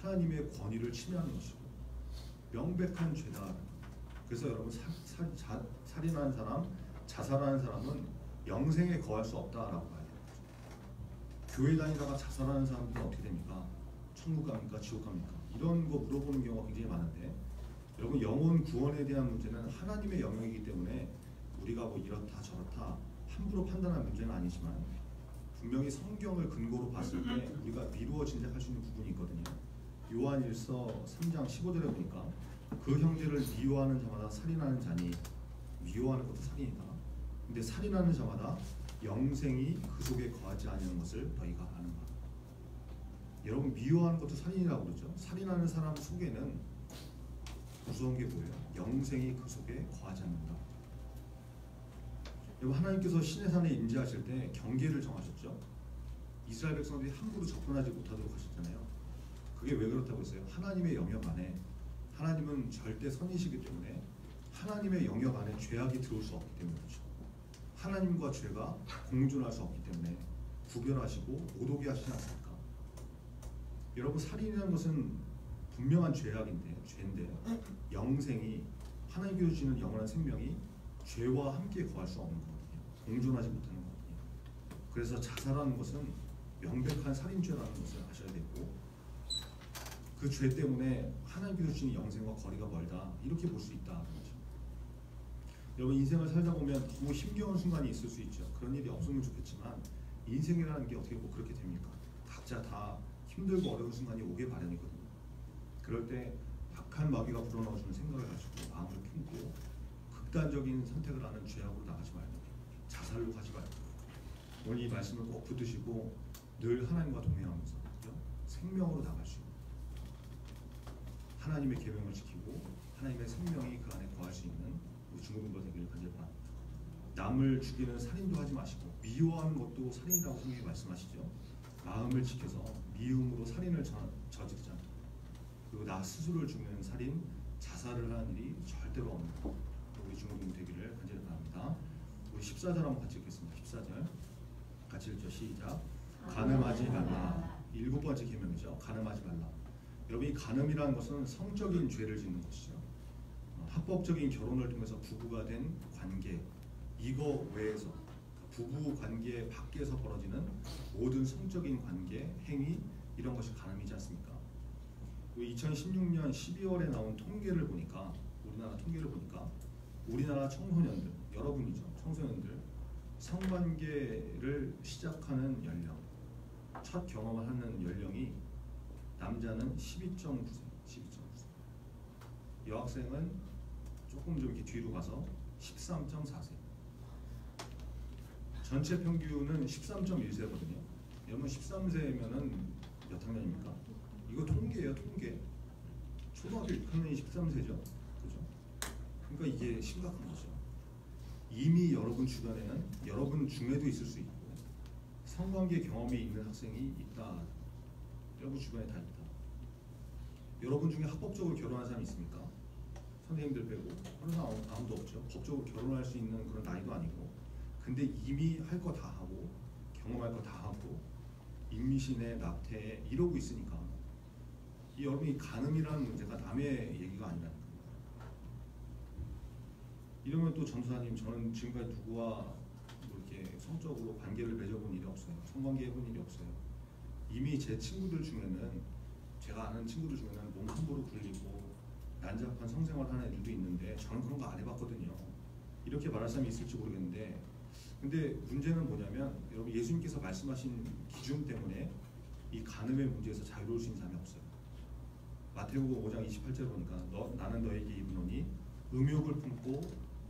A: 하나님의 권위를 침해하는 것이고 명백한 죄다. 그래서 여러분 살인하는 사람, 자살하는 사람은 영생에 거할 수 없다라고 봐야 돼요. 교회 다니다가 자살하는 사람들은 어떻게 됩니까? 천국 갑니까? 지옥 갑니까? 이런 거 물어보는 경우가 굉장히 많은데 여러분 영혼 구원에 대한 문제는 하나님의 영역이기 때문에 우리가 뭐 이렇다 저렇다 함부로 판단할 문제는 아니지만 분명히 성경을 근거로 봤을 때 우리가 미루어 짐작할 수 있는 부분이 있거든요. 요한일서 3장 15절에 보니까 그 형제를 미워하는 자마다 살인하는 자니 미워하는 것도 살인이다. 근데 살인하는 자마다 영생이 그 속에 거하지 않는 것을 너희가 아는가. 여러분 미워하는 것도 살인이라고 그러죠. 살인하는 사람 속에는 무서운 게 뭐예요? 영생이 그 속에 거하지 않는다. 여러분 하나님께서 신의 산에 임재하실 때 경계를 정하셨죠. 이스라엘 백성들이 함부로 접근하지 못하도록 하셨잖아요. 그게 왜 그렇다고 했어요? 하나님의 영역 안에 하나님은 절대 선이시기 때문에 하나님의 영역 안에 죄악이 들어올 수 없기 때문이죠. 하나님과 죄가 공존할 수 없기 때문에 구별하시고 못 오게 하시지 않습니까? 여러분 살인이라는 것은 분명한 죄인데 영생이 하나님께서 주시는 영원한 생명이 죄와 함께 거할 수 없는 거거든요. 공존하지 못하는 거거든요. 그래서 자살하는 것은 명백한 살인죄라는 것을 아셔야 되고 그 죄 때문에 하나님께서 주시는 영생과 거리가 멀다 이렇게 볼 수 있다. 그렇죠? 여러분 인생을 살다 보면 너무 힘겨운 순간이 있을 수 있죠. 그런 일이 없으면 좋겠지만 인생이라는 게 어떻게 뭐 그렇게 됩니까? 각자 다 힘들고 어려운 순간이 오게 마련이거든요. 그럴 때 악한 마귀가 불어넣어주는 생각을 가지고 마음을 품고 극단적인 선택을 하는 죄악으로 나가지 말고 자살로 가지 말고 오늘 이 말씀을 꼭 붙드시고 늘 하나님과 동행하면서 그렇죠? 생명으로 나갈 수 있는
G: 하나님의 계명을 지키고 하나님의 생명이 그 안에 거할 수 있는 우리 중고등부 되기를 간절히 바랍니다. 남을 죽이는 살인도 하지 마시고 미워하는 것도 살인이라고 성경이 말씀하시죠. 마음을 지켜서 미움으로 살인을 저지르지 않고 그리고 나 스스로를 죽이는 살인, 자살을 하는 일이 절대로 없는 우리 중고등부 되기를 간절히 바랍니다. 우리 14절 한번 같이 읽겠습니다. 14절 같이 읽죠. 시작. 간음하지 말라. 7번째 계명이죠. 간음하지 말라. 여러분 이 간음이라는 것은 성적인 죄를 짓는 것이죠. 합법적인 결혼을 통해서 부부가 된 관계 이거 외에서 부부 관계 밖에서 벌어지는 모든 성적인 관계, 행위 이런 것이 간음이지 않습니까? 2016년 12월에 나온 통계를 보니까 우리나라 통계를 보니까 우리나라 청소년들 여러분이죠. 청소년들 성관계를 시작하는 연령 첫 경험을 하는 연령이 남자는 12.9세 여학생은 조금 좀 이렇게 뒤로 가서 13.4세 전체 평균은 13.1세거든요. 여러분 13세면은 몇 학년입니까? 이거 통계예요, 통계. 초등학교 6학년이 13세죠. 그죠? 그러니까 이게 심각한 거죠. 이미 여러분 주변에는 여러분 중에도 있을 수 있고 성관계 경험이 있는 학생이 있다. 여러분 주변에 다 있다. 여러분 중에 합법적으로 결혼한 사람이 있습니까? 선생님들 빼고 그런 아무도 없죠. 법적으로 결혼할 수 있는 그런 나이도 아니고 근데 이미 할 거 다 하고 경험할 거 다 하고 임신에 낙태에 이러고 있으니까 이 여러분이 간음이라는 문제가 남의 얘기가 아니라는 겁니다. 이러면 또 전도사님 저는 지금까지 누구와 뭐 이렇게 성적으로 관계를 맺어본 일이 없어요. 성관계 해본 일이 없어요. 이미 제 친구들 중에는 제가 아는 친구들 중에는 몸 함부로 굴리고 난잡한 성생활 하는 애들도 있는데 저는 그런 거 안 해봤거든요. 이렇게 말할 사람이 있을지 모르겠는데 근데 문제는 뭐냐면 여러분 예수님께서 말씀하신 기준 때문에 이 간음의 문제에서 자유로울 수 있는 사람이 없어요. 마태복음 5장 28절 보니까 나는 너에게 이르노니 음욕을 품고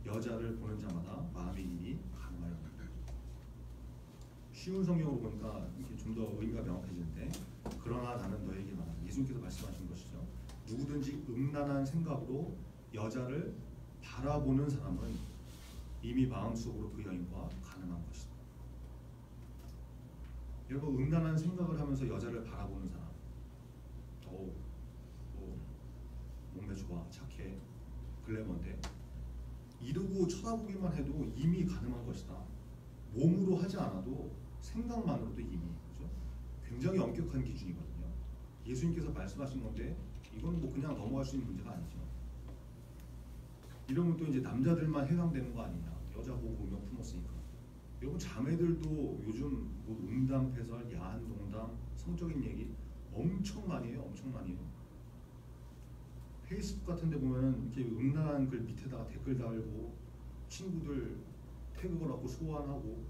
G: 여자를 보는 자마다 마음이 이미 간음하였다. 쉬운 성경으로 보니까 이렇게 좀 더 의미가 명확해지는데 그러나 나는 너에게 말한다. 예수님께서 말씀하신 것이죠. 누구든지 음란한 생각으로 여자를 바라보는 사람은 이미 마음속으로 그 여인과 간음한 것이다. 여러분 음란한 생각을 하면서 여자를 바라보는 사람 몸매 좋아, 착해, 글래머인데 이러고 쳐다보기만 해도 이미 간음한 것이다. 몸으로 하지 않아도 생각만으로도 이미 그렇죠? 굉장히 엄격한 기준이거든요. 예수님께서 말씀하신 건데 이건 뭐 그냥 넘어갈 수 있는 문제가 아니죠. 이러면 또 이제 남자들만 해당되는 거 아니냐. 여자 보고 음욕 품었으니까. 여러분 자매들도 요즘 뭐 음담 패설, 야한 농담, 성적인 얘기 엄청 많이 해요. 엄청 많이 해요. 페이스북 같은 데 보면은 이렇게 음란한 글 밑에다가 댓글 달고 친구들 태그 걸어갖고 소환하고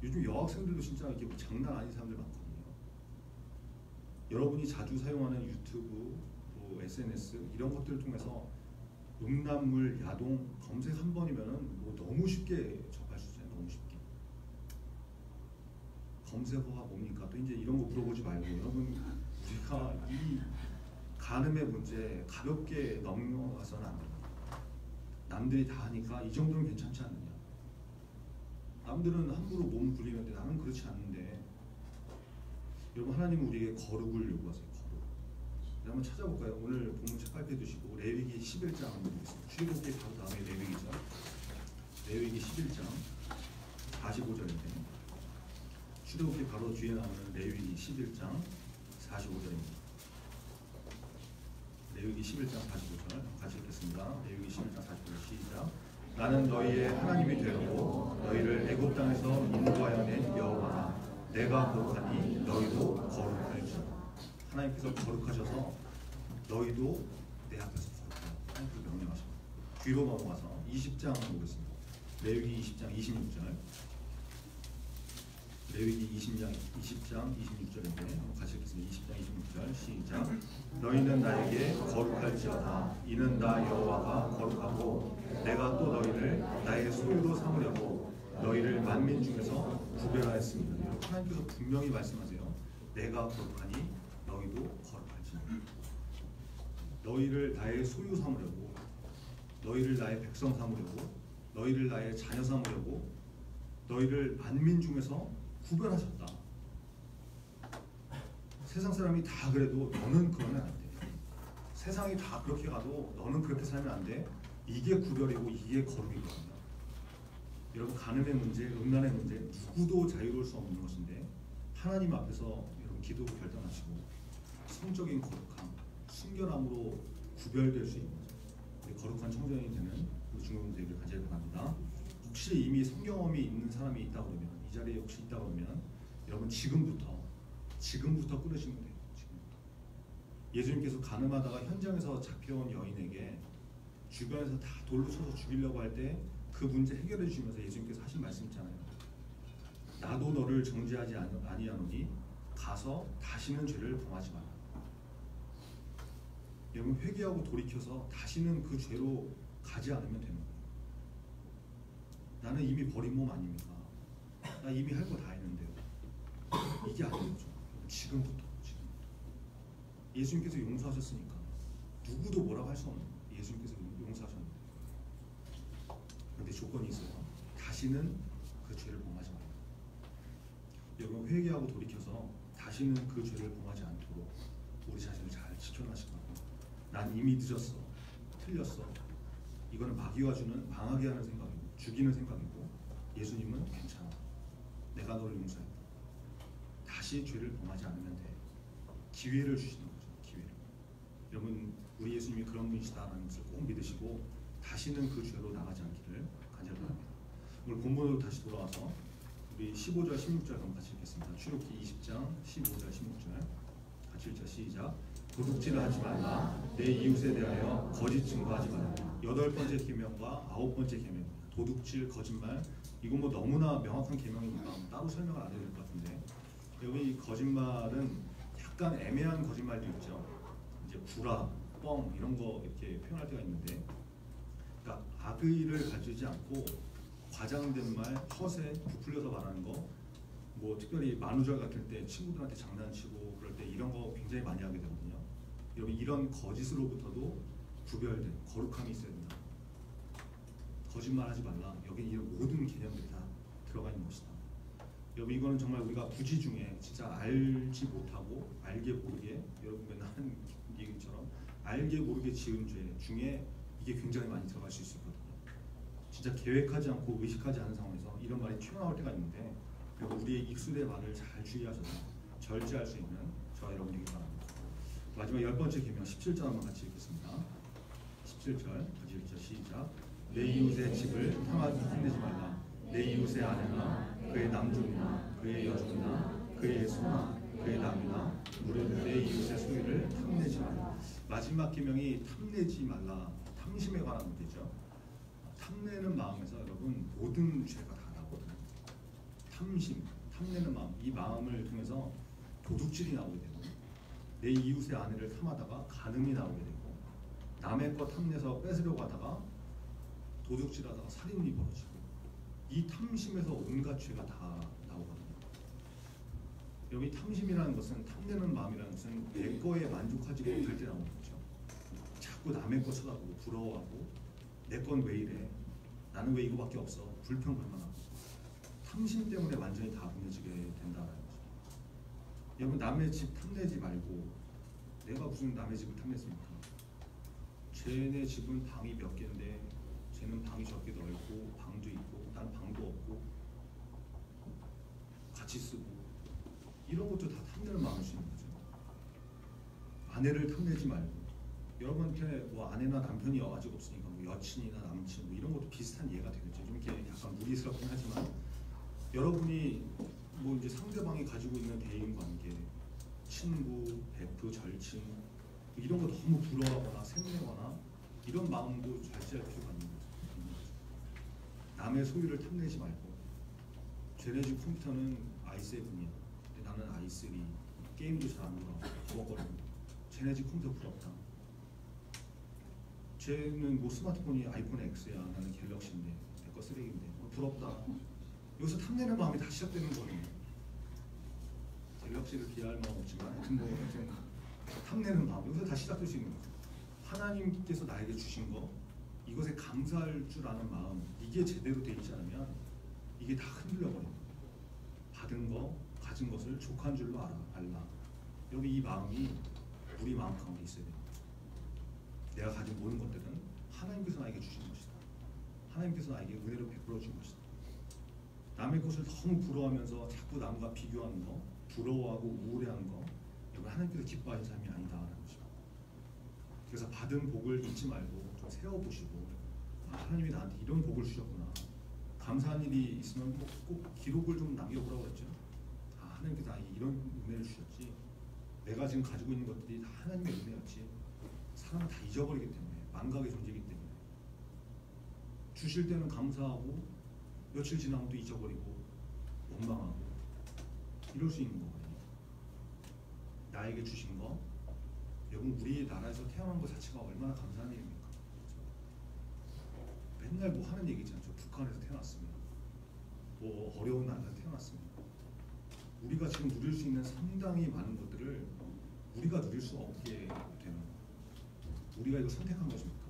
G: 요즘 여학생들도 진짜 이렇게 뭐 장난 아닌 사람들 많거든요. 여러분이 자주 사용하는 유튜브, 뭐 SNS 이런 것들을 통해서 음란물, 야동 검색 한 번이면은 뭐 너무 쉽게 접할 수 있어요. 너무 쉽게. 검색어가 뭡니까? 또 이제 이런 거 물어보지 말고 여러분 우리가 이 간음의 문제 가볍게 넘어가서는 안 됩니다. 남들이 다 하니까 이 정도는 괜찮지 않느냐. 남들은 함부로 몸 굴리는데 나는 그렇지 않는데 여러분 하나님은 우리에게 거룩을 요구하세요. 거룩. 한번 찾아볼까요? 오늘 본문 책갈피 두시고 레위기 11장 한번 보겠습니다. 출애굽기 바로 다음에 레위기죠. 레위기 11장 45절인데 출애굽기 바로 뒤에 나오는 레위기 11장 45절입니다. 레위기 11장 45절 같이 읽겠습니다. 레위기 11장 45절 시작. 나는 너희의 하나님이 되었고 너희를 애굽 땅에서 인도하여 낸 여호와라. 내가 거룩하니 너희도 거룩할지어다. 하나님께서 거룩하셔서 너희도 내 앞에서 거룩하라. 하나님께서 명령하십니다. 뒤로 넘어가서 20장 보겠습니다. 레위기 20장 26절. 레위기 20장 26절인데 같이 읽겠습니다. 20장 26절 시작. 너희는 나에게 거룩할지어다. 이는 나 여호와가 거룩하고 내가 또 너희를 나의 소유로 삼으려고 너희를 만민 중에서 구별하였습니다. 하나님께서 분명히 말씀하세요. 내가 거룩하니 너희도 거룩할지어다. 너희를 나의 소유 삼으려고, 너희를 나의 백성 삼으려고, 너희를 나의 자녀 삼으려고, 너희를 만민 중에서 구별하셨다. 세상 사람이 다 그래도 너는 그러면 안 돼. 세상이 다 그렇게 가도 너는 그렇게 살면 안 돼. 이게 구별이고 이게 거룩이거든요. 여러분, 간음의 문제, 음란의 문제 누구도 자유로울 수 없는 것인데 하나님 앞에서 여러분 기도로 결단하시고 성적인 거룩함, 순결함으로 구별될 수 있는 거죠. 우리 거룩한 청소년이 되는 우리 중고등부들에게 간절히 바랍니다. 혹시 이미 성경험이 있는 사람이 있다 그러면, 이 자리에 혹시 있다 그러면 여러분 지금부터 끊으시면 돼요. 지금부터. 예수님께서 간음하다가 현장에서 잡혀온 여인에게 주변에서 다 돌로 쳐서 죽이려고 할 때 그 문제 해결해 주시면서 예수님께서 하신 말씀 있잖아요. 나도 너를 정죄하지 아니하노니 가서 다시는 죄를 범하지 마라. 여러분, 회개하고 돌이켜서 다시는 그 죄로 가지 않으면 되는 거예요. 나는 이미 버린 몸 아닙니까? 나 이미 할 거 다 했는데요. 이게 아니죠. 지금부터. 예수님께서 용서하셨으니까 누구도 뭐라고 할 수 없는 거예요. 예수님께서 용서하셨는데. 그런데 조건이 있어요. 다시는 그 죄를 범하지 말아요. 여러분, 회개하고 돌이켜서 다시는 그 죄를 범하지 않도록 우리 자신을 잘 지켜나시기 바랍니다. 난 이미 늦었어. 틀렸어. 이거는 마귀가 주는 방하게 하는 생각이고 죽이는 생각이고, 예수님은 괜찮아. 내가 너를 용서했다. 다시 죄를 범하지 않으면 돼. 기회를 주시는 거죠. 기회를. 여러분, 우리 예수님이 그런 분이시다라는 것을 꼭 믿으시고 다시는 그 죄로 나가지 않기를 간절히 바랍니다. 오늘 본문으로 다시 돌아와서 우리 15절 16절 한번 같이 읽겠습니다. 출애굽기 20장 15절 16절 같이 읽자. 시작. 도둑질을 하지 말라. 내 이웃에 대하여 거짓 증거하지 말라. 8번째 계명과 9번째 계명입니다. 도둑질, 거짓말, 이건 뭐 너무나 명확한 계명이니까 따로 설명을 안 해도 될 것 같은데, 여기 거짓말은 약간 애매한 거짓말도 있죠. 이제 구라, 뻥 이런 거 이렇게 표현할 때가 있는데, 그러니까 악의를 가지지 않고 과장된 말, 허세, 부풀려서 말하는 거, 뭐 특별히 만우절 같을 때 친구들한테 장난치고 그럴 때 이런 거 굉장히 많이 하게 되거든요. 여러분, 이런 거짓으로부터도 구별된 거룩함이 있어야 된다. 거짓말하지 말라. 여기 이런 모든 개념들이 다 들어가 있는 것이다. 여러분, 이거는 정말 우리가 부지 중에 진짜 알지 못하고 알게 모르게, 여러분 맨날 하는 얘기처럼 알게 모르게 지은 죄 중에 이게 굉장히 많이 들어갈 수 있거든요. 진짜 계획하지 않고 의식하지 않은 상황에서 이런 말이 튀어나올 때가 있는데, 그리고 우리의 입술의 말을 잘 주의하셔서 절제할 수 있는 저와 여러분 되길 바랍니다. 마지막 10번째 계명 17절 한번 같이 읽겠습니다. 17절 같이 읽자. 시작. 내 이웃의 집을 탐내지 말라. 내 이웃의 아내나 그의 남종이나 그의 여종이나 그의 소나 그의 남이나 무릇 내 이웃의 소유를 탐내지 말라. 마지막 계명이 탐내지 말라. 탐심에 관한 문제죠. 탐내는 마음에서 여러분 모든 죄가 다 나거든요. 탐심, 탐내는 마음, 이 마음을 통해서 도둑질이 나오게 되고, 내 이웃의 아내를 탐하다가 간음이 나오게 되고, 남의 것 탐내서 뺏으려고 하다가 도둑질하다가 살인이 벌어지고, 이 탐심에서 온갖 죄가 다 나오거든요. 여기 탐심이라는 것은, 탐내는 마음이라는 것은 내 거에 만족하지 못할 때 나오는 거죠. 자꾸 남의 거 쳐다보고 부러워하고, 내 건 왜 이래? 나는 왜 이거밖에 없어? 불평불만하고, 탐심 때문에 완전히 다 무너지게 된다는 거죠. 여러분, 남의 집 탐내지 말고, 내가 무슨 남의 집을 탐냈습니까? 쟤네 집은 방이 몇 개인데 쟤는 방이 저렇게 넓고 방도 있고 난 방도 없고 같이 쓰고, 이런 것도 다 탐내는 마음일 수 있는 거죠. 아내를 탐내지 말고, 여러분한테 뭐 아내나 남편이 아직 없으니까 뭐 여친이나 남친 뭐 이런 것도 비슷한 예가 되겠죠. 좀 이렇게 약간 무리스럽긴 하지만, 여러분이 뭐 이제 상대방이 가지고 있는 대인 관계, 친구, 베프, 절친 이런 거 너무 부러워하거나 샘내거나 이런 마음도 절제할 필요가 있는 거죠. 남의 소유를 탐내지 말고, 쟤네 집 컴퓨터는 i7이야. 근데 나는 i3. 게임도 잘 안 돌아. 버벅거리고. 쟤네 집 컴퓨터 부럽다. 쟤는 뭐 스마트폰이 아이폰 X야. 나는 갤럭시인데 내 거 쓰레기인데 부럽다. 여기서 탐내는 마음이 다 시작되는 거예요. 갤럭시를 비하할 마음 없지만 하여튼 뭐 탐내는 마음, 여기서 다 시작될 수 있는 거죠. 하나님께서 나에게 주신 거 이것에 감사할 줄 아는 마음 이게 제대로 되어 있지 않으면 이게 다 흔들려 버립니다. 받은 거 가진 것을 족한 줄로 알라. 여러분 이 마음이 우리 마음 가운데 있어야 됩니다. 내가 가진 모든 것들은 하나님께서 나에게 주신 것이다. 하나님께서 나에게 은혜로 베풀어 준 것이다. 남의 것을 너무 부러워하면서 자꾸 남과 비교하는 거, 부러워하고 우울해하는 거, 여러분 하나님께서 기뻐하는 삶이 아니다라는 것입니다. 그래서 받은 복을 잊지 말고 좀 세워보시고 하나님이 나한테 이런 복을 주셨구나. 감사한 일이 있으면 꼭 기록을 좀 남겨보라고 했죠. 하나님께서 나에게 이런 은혜를 주셨지. 내가 지금 가지고 있는 것들이 다 하나님의 은혜였지. 사람은 다 잊어버리기 때문에 망각의 존재이기 때문에 주실 때는 감사하고 며칠 지나면 또 잊어버리고 원망하고 이럴 수 있는 거거든요. 나에게 주신 거 여러분 우리 나라에서 태어난 것 자체가 얼마나 감사한 일입니까? 맨날 뭐 하는 얘기지 않죠. 북한에서 태어났습니다. 뭐 어려운 나라에서 태어났습니다. 우리가 지금 누릴 수 있는 상당히 많은 것들을 우리가 누릴 수 없게 되는 우리가 이거 선택한 것입니까?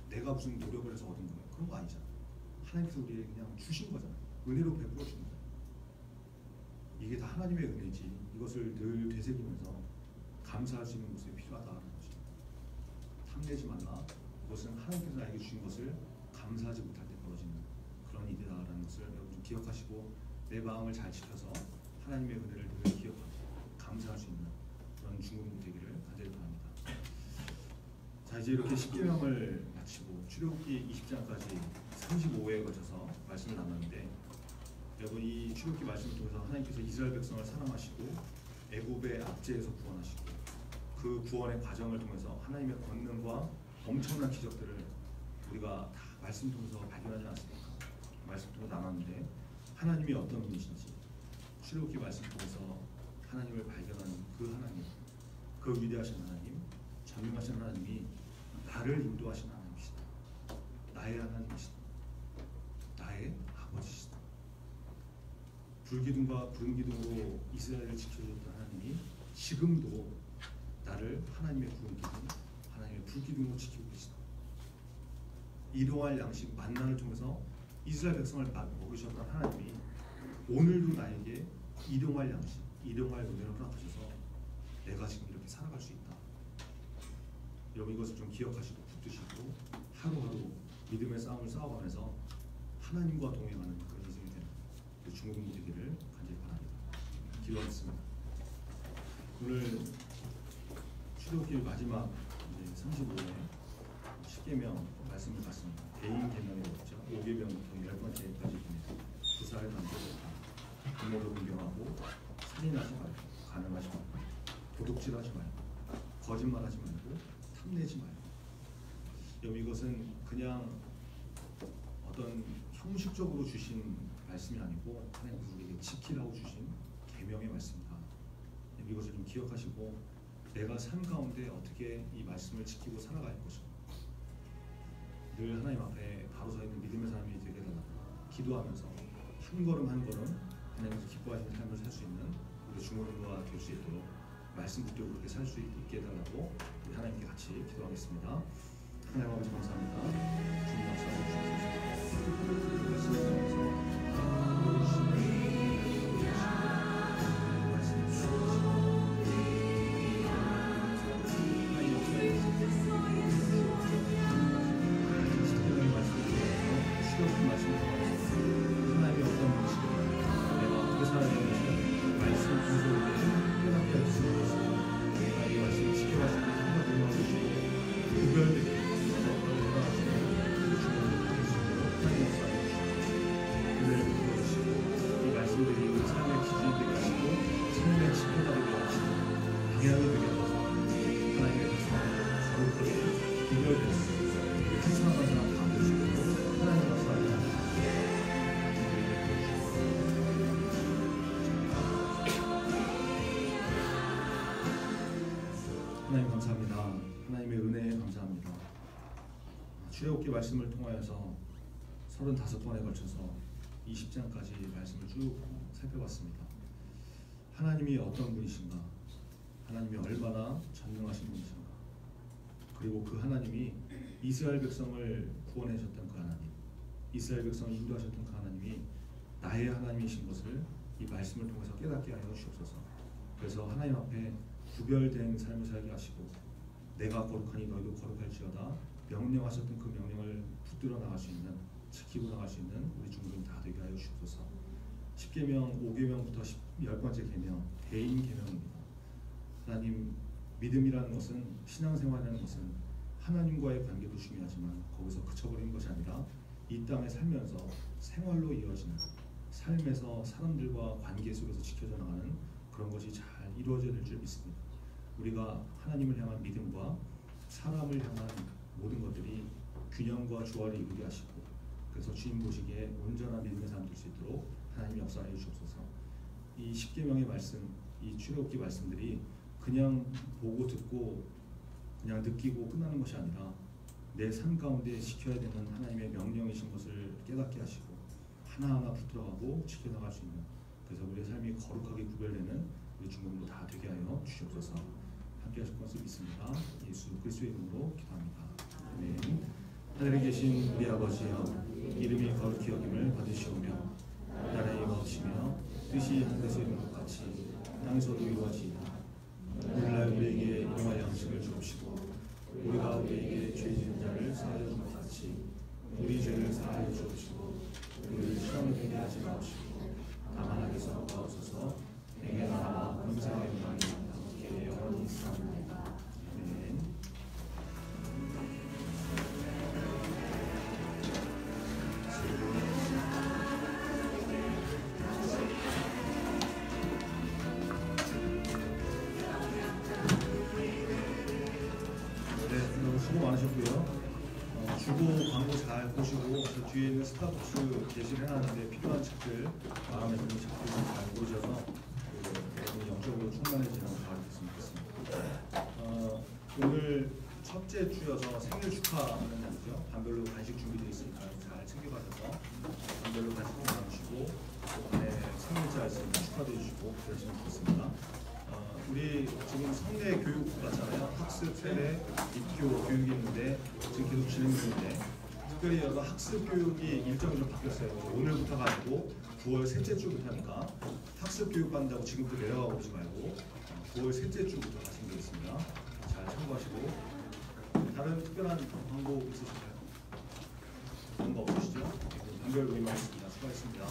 G: 내가 무슨 노력을 해서 얻은 거예요? 그런 거 아니잖아. 하나님께서 우리에게 그냥 주신 거잖아요. 은혜로 베풀어 주는 거예요. 이게 다 하나님의 은혜지. 이것을 늘 되새기면서 감사할 수 있는 모습이 필요하다는 것입니다. 탐내지 말라. 이것은 하나님께서 나에게 주신 것을 감사하지 못할 때 벌어지는 그런 일이다라는 것을 여러분 좀 기억하시고 내 마음을 잘 지켜서 하나님의 은혜를 늘 기억하고 감사할 수 있는 그런 중국인 되기를 간절히 바랍니다. 자 이제 이렇게 10계명을 마치고 출애굽기 20장까지 35회에 걸쳐서 말씀을 나눴는데 여러분 이 출애굽기 말씀을 통해서 하나님께서 이스라엘 백성을 사랑하시고 애굽의 압제에서 구원하시고 그 구원의 과정을 통해서 하나님의 권능과 엄청난 기적들을 우리가 다 말씀 통해서 발견하지 않습니까? 말씀 통해서 나눴는데 하나님이 어떤 분이신지 출애굽기 말씀 통해서 하나님을 발견하는 그 하나님, 그 위대하신 하나님, 전능하신 하나님이 나를 인도하신 하나님이시다. 나의 하나님이시다. 나의 아버지시다. 불기둥과 구름기둥으로 이스라엘을 지켜줬던 하나님이 지금도 나를 하나님의 구름기둥, 하나님의 불기둥으로 지키고 계시다. 일용할 양식 만나를 통해서 이스라엘 백성을 먹으셨던 하나님이 오늘도 나에게 일용할 양식, 일용할 은혜를 허락하셔서 내가 지금 이렇게 살아갈 수 있다. 여러분 이것을 좀 기억하시고 붙드시고 하루하루 믿음의 싸움을 싸워가면서 하나님과 동행하는 그런 인생이 되는 그 중국인 되기를 간절히 바랍니다. 기도하겠습니다. 오늘 출애굽기 마지막 35회 10계명 말씀을 봤습니다. 대인 계명이었죠. 5계명부터 10번째까지 입니다. 부사를 만들었다. 부모를 공경하고 살인하지 말고 간음하지 말고 도둑질하지 말고 거짓말하지 말고 탐내지 말고. 여러분 이것은 그냥 어떤 형식적으로 주신 말씀이 아니고 하나님께서 우리에게 지키라고 주신 계명의 말씀이다. 이것을 좀 기억하시고 내가 삶 가운데 어떻게 이 말씀을 지키고 살아갈 것인가 늘 하나님 앞에 바로 서 있는 믿음의 사람이 되게 달라고 기도하면서 한 걸음 한 걸음 하나님께서 기뻐하시는 삶을 살 수 있는 우리 중고등부가 될 수 있도록 말씀 붙들고 그렇게 살 수 있게 해달라고 우리 하나님께 같이 기도하겠습니다. 하나님 아버지 감사합니다. 주님 역사해 주셔서 하나님 감사합니다. 하나님의 은혜에 감사합니다. 출애굽기 말씀을 통하여서 35번에 걸쳐서 20장까지 말씀을 쭉 살펴봤습니다. 하나님이 어떤 분이신가? 하나님이 얼마나 전능하신 분이신가? 그리고 그 하나님이 이스라엘 백성을 구원하셨던 그 하나님, 이스라엘 백성을 인도하셨던 그 하나님이 나의 하나님이신 것을 이 말씀을 통해서 깨닫게 하여 주옵소서. 그래서 하나님 앞에 구별된 삶을 살게 하시고 내가 거룩하니 너희도 거룩할지어다 명령하셨던 그 명령을 붙들어 나갈 수 있는, 지키고 나갈 수 있는 우리 중국인 다 되게 하여 주옵소서. 10계명, 5계명부터 10번째 계명, 대인 계명입니다. 하나님, 믿음이라는 것은, 신앙생활이라는 것은 하나님과의 관계도 중요하지만 거기서 그쳐버리는 것이 아니라 이 땅에 살면서 생활로 이어지는, 삶에서 사람들과 관계 속에서 지켜져 나가는 그런 것이 잘 이루어져야 될 줄 믿습니다. 우리가 하나님을 향한 믿음과 사람을 향한 모든 것들이 균형과 조화를 이루게 하시고, 그래서 주님 보시기에 온전한 믿음의 삶 될 수 있도록 하나님 역사하여 주옵소서. 이 10계명의 말씀, 이 출애굽기 말씀들이 그냥 보고 듣고 그냥 느끼고 끝나는 것이 아니라 내 삶 가운데 지켜야 되는 하나님의 명령이신 것을 깨닫게 하시고 하나하나 붙들어가고 지켜나갈 수 있는, 그래서 우리의 삶이 거룩하게 구별되는 우리 중국인도 다 되게 하여 주시옵소서. 함께 하실 것을 믿습니다. 예수 그리스도의 이름으로 기도합니다. 아멘. 하늘에 계신 우리 아버지여, 이름이 거룩히 여김을 받으시오며 나라의 임하시며 뜻이 하늘에서 이룬 것 같이 땅에서도 이루어지이다. 오늘날 우리에게 일용할 양식을 주옵시고 우리가 우리에게 죄 지은 자를 사하여 준 것 같이 우리 죄를 사하여 주옵시고 우리를 시험에 들게 하지 마옵시고 다만 악에서 구하옵소서. 내게 나라와 권세와 영광이 함께 영원히 있사옵나이다. 아멘. 수고 많으셨고요. 주고 광고 잘 보시고 저 뒤에 있는 스타벅스 게시를 해놨는데 필요한 책들, 마음에 드는 책들 잘 보셔서 여러분이 영적으로 충만해지는 바라겠으면 좋겠습니다. 오늘 첫째 주여서 생일 축하하는 날이죠. 반별로 간식 준비되어 있으니까 잘 챙겨가셔서 반별로 간식 나누시고 또 안에 생일자 있으면 축하도 해주시고 그러시면 좋겠습니다. 우리 지금 성대 교육 같잖아요. 학습, 세례, 입교 교육이 있는데 지금 계속 진행 중인데 특별히 여기 학습 교육이 일정이 좀 바뀌었어요. 오늘부터 가지고 9월 셋째 주부터 하니까 학습 교육 받는다고 지금부터 내려가고 오지 말고 9월 셋째 주부터 가시면 되겠습니다. 잘 참고하시고 다른 특별한 광고 있으실까요? 그런 거 없으시죠? 연결 모임하겠습니다. 수고하셨습니다.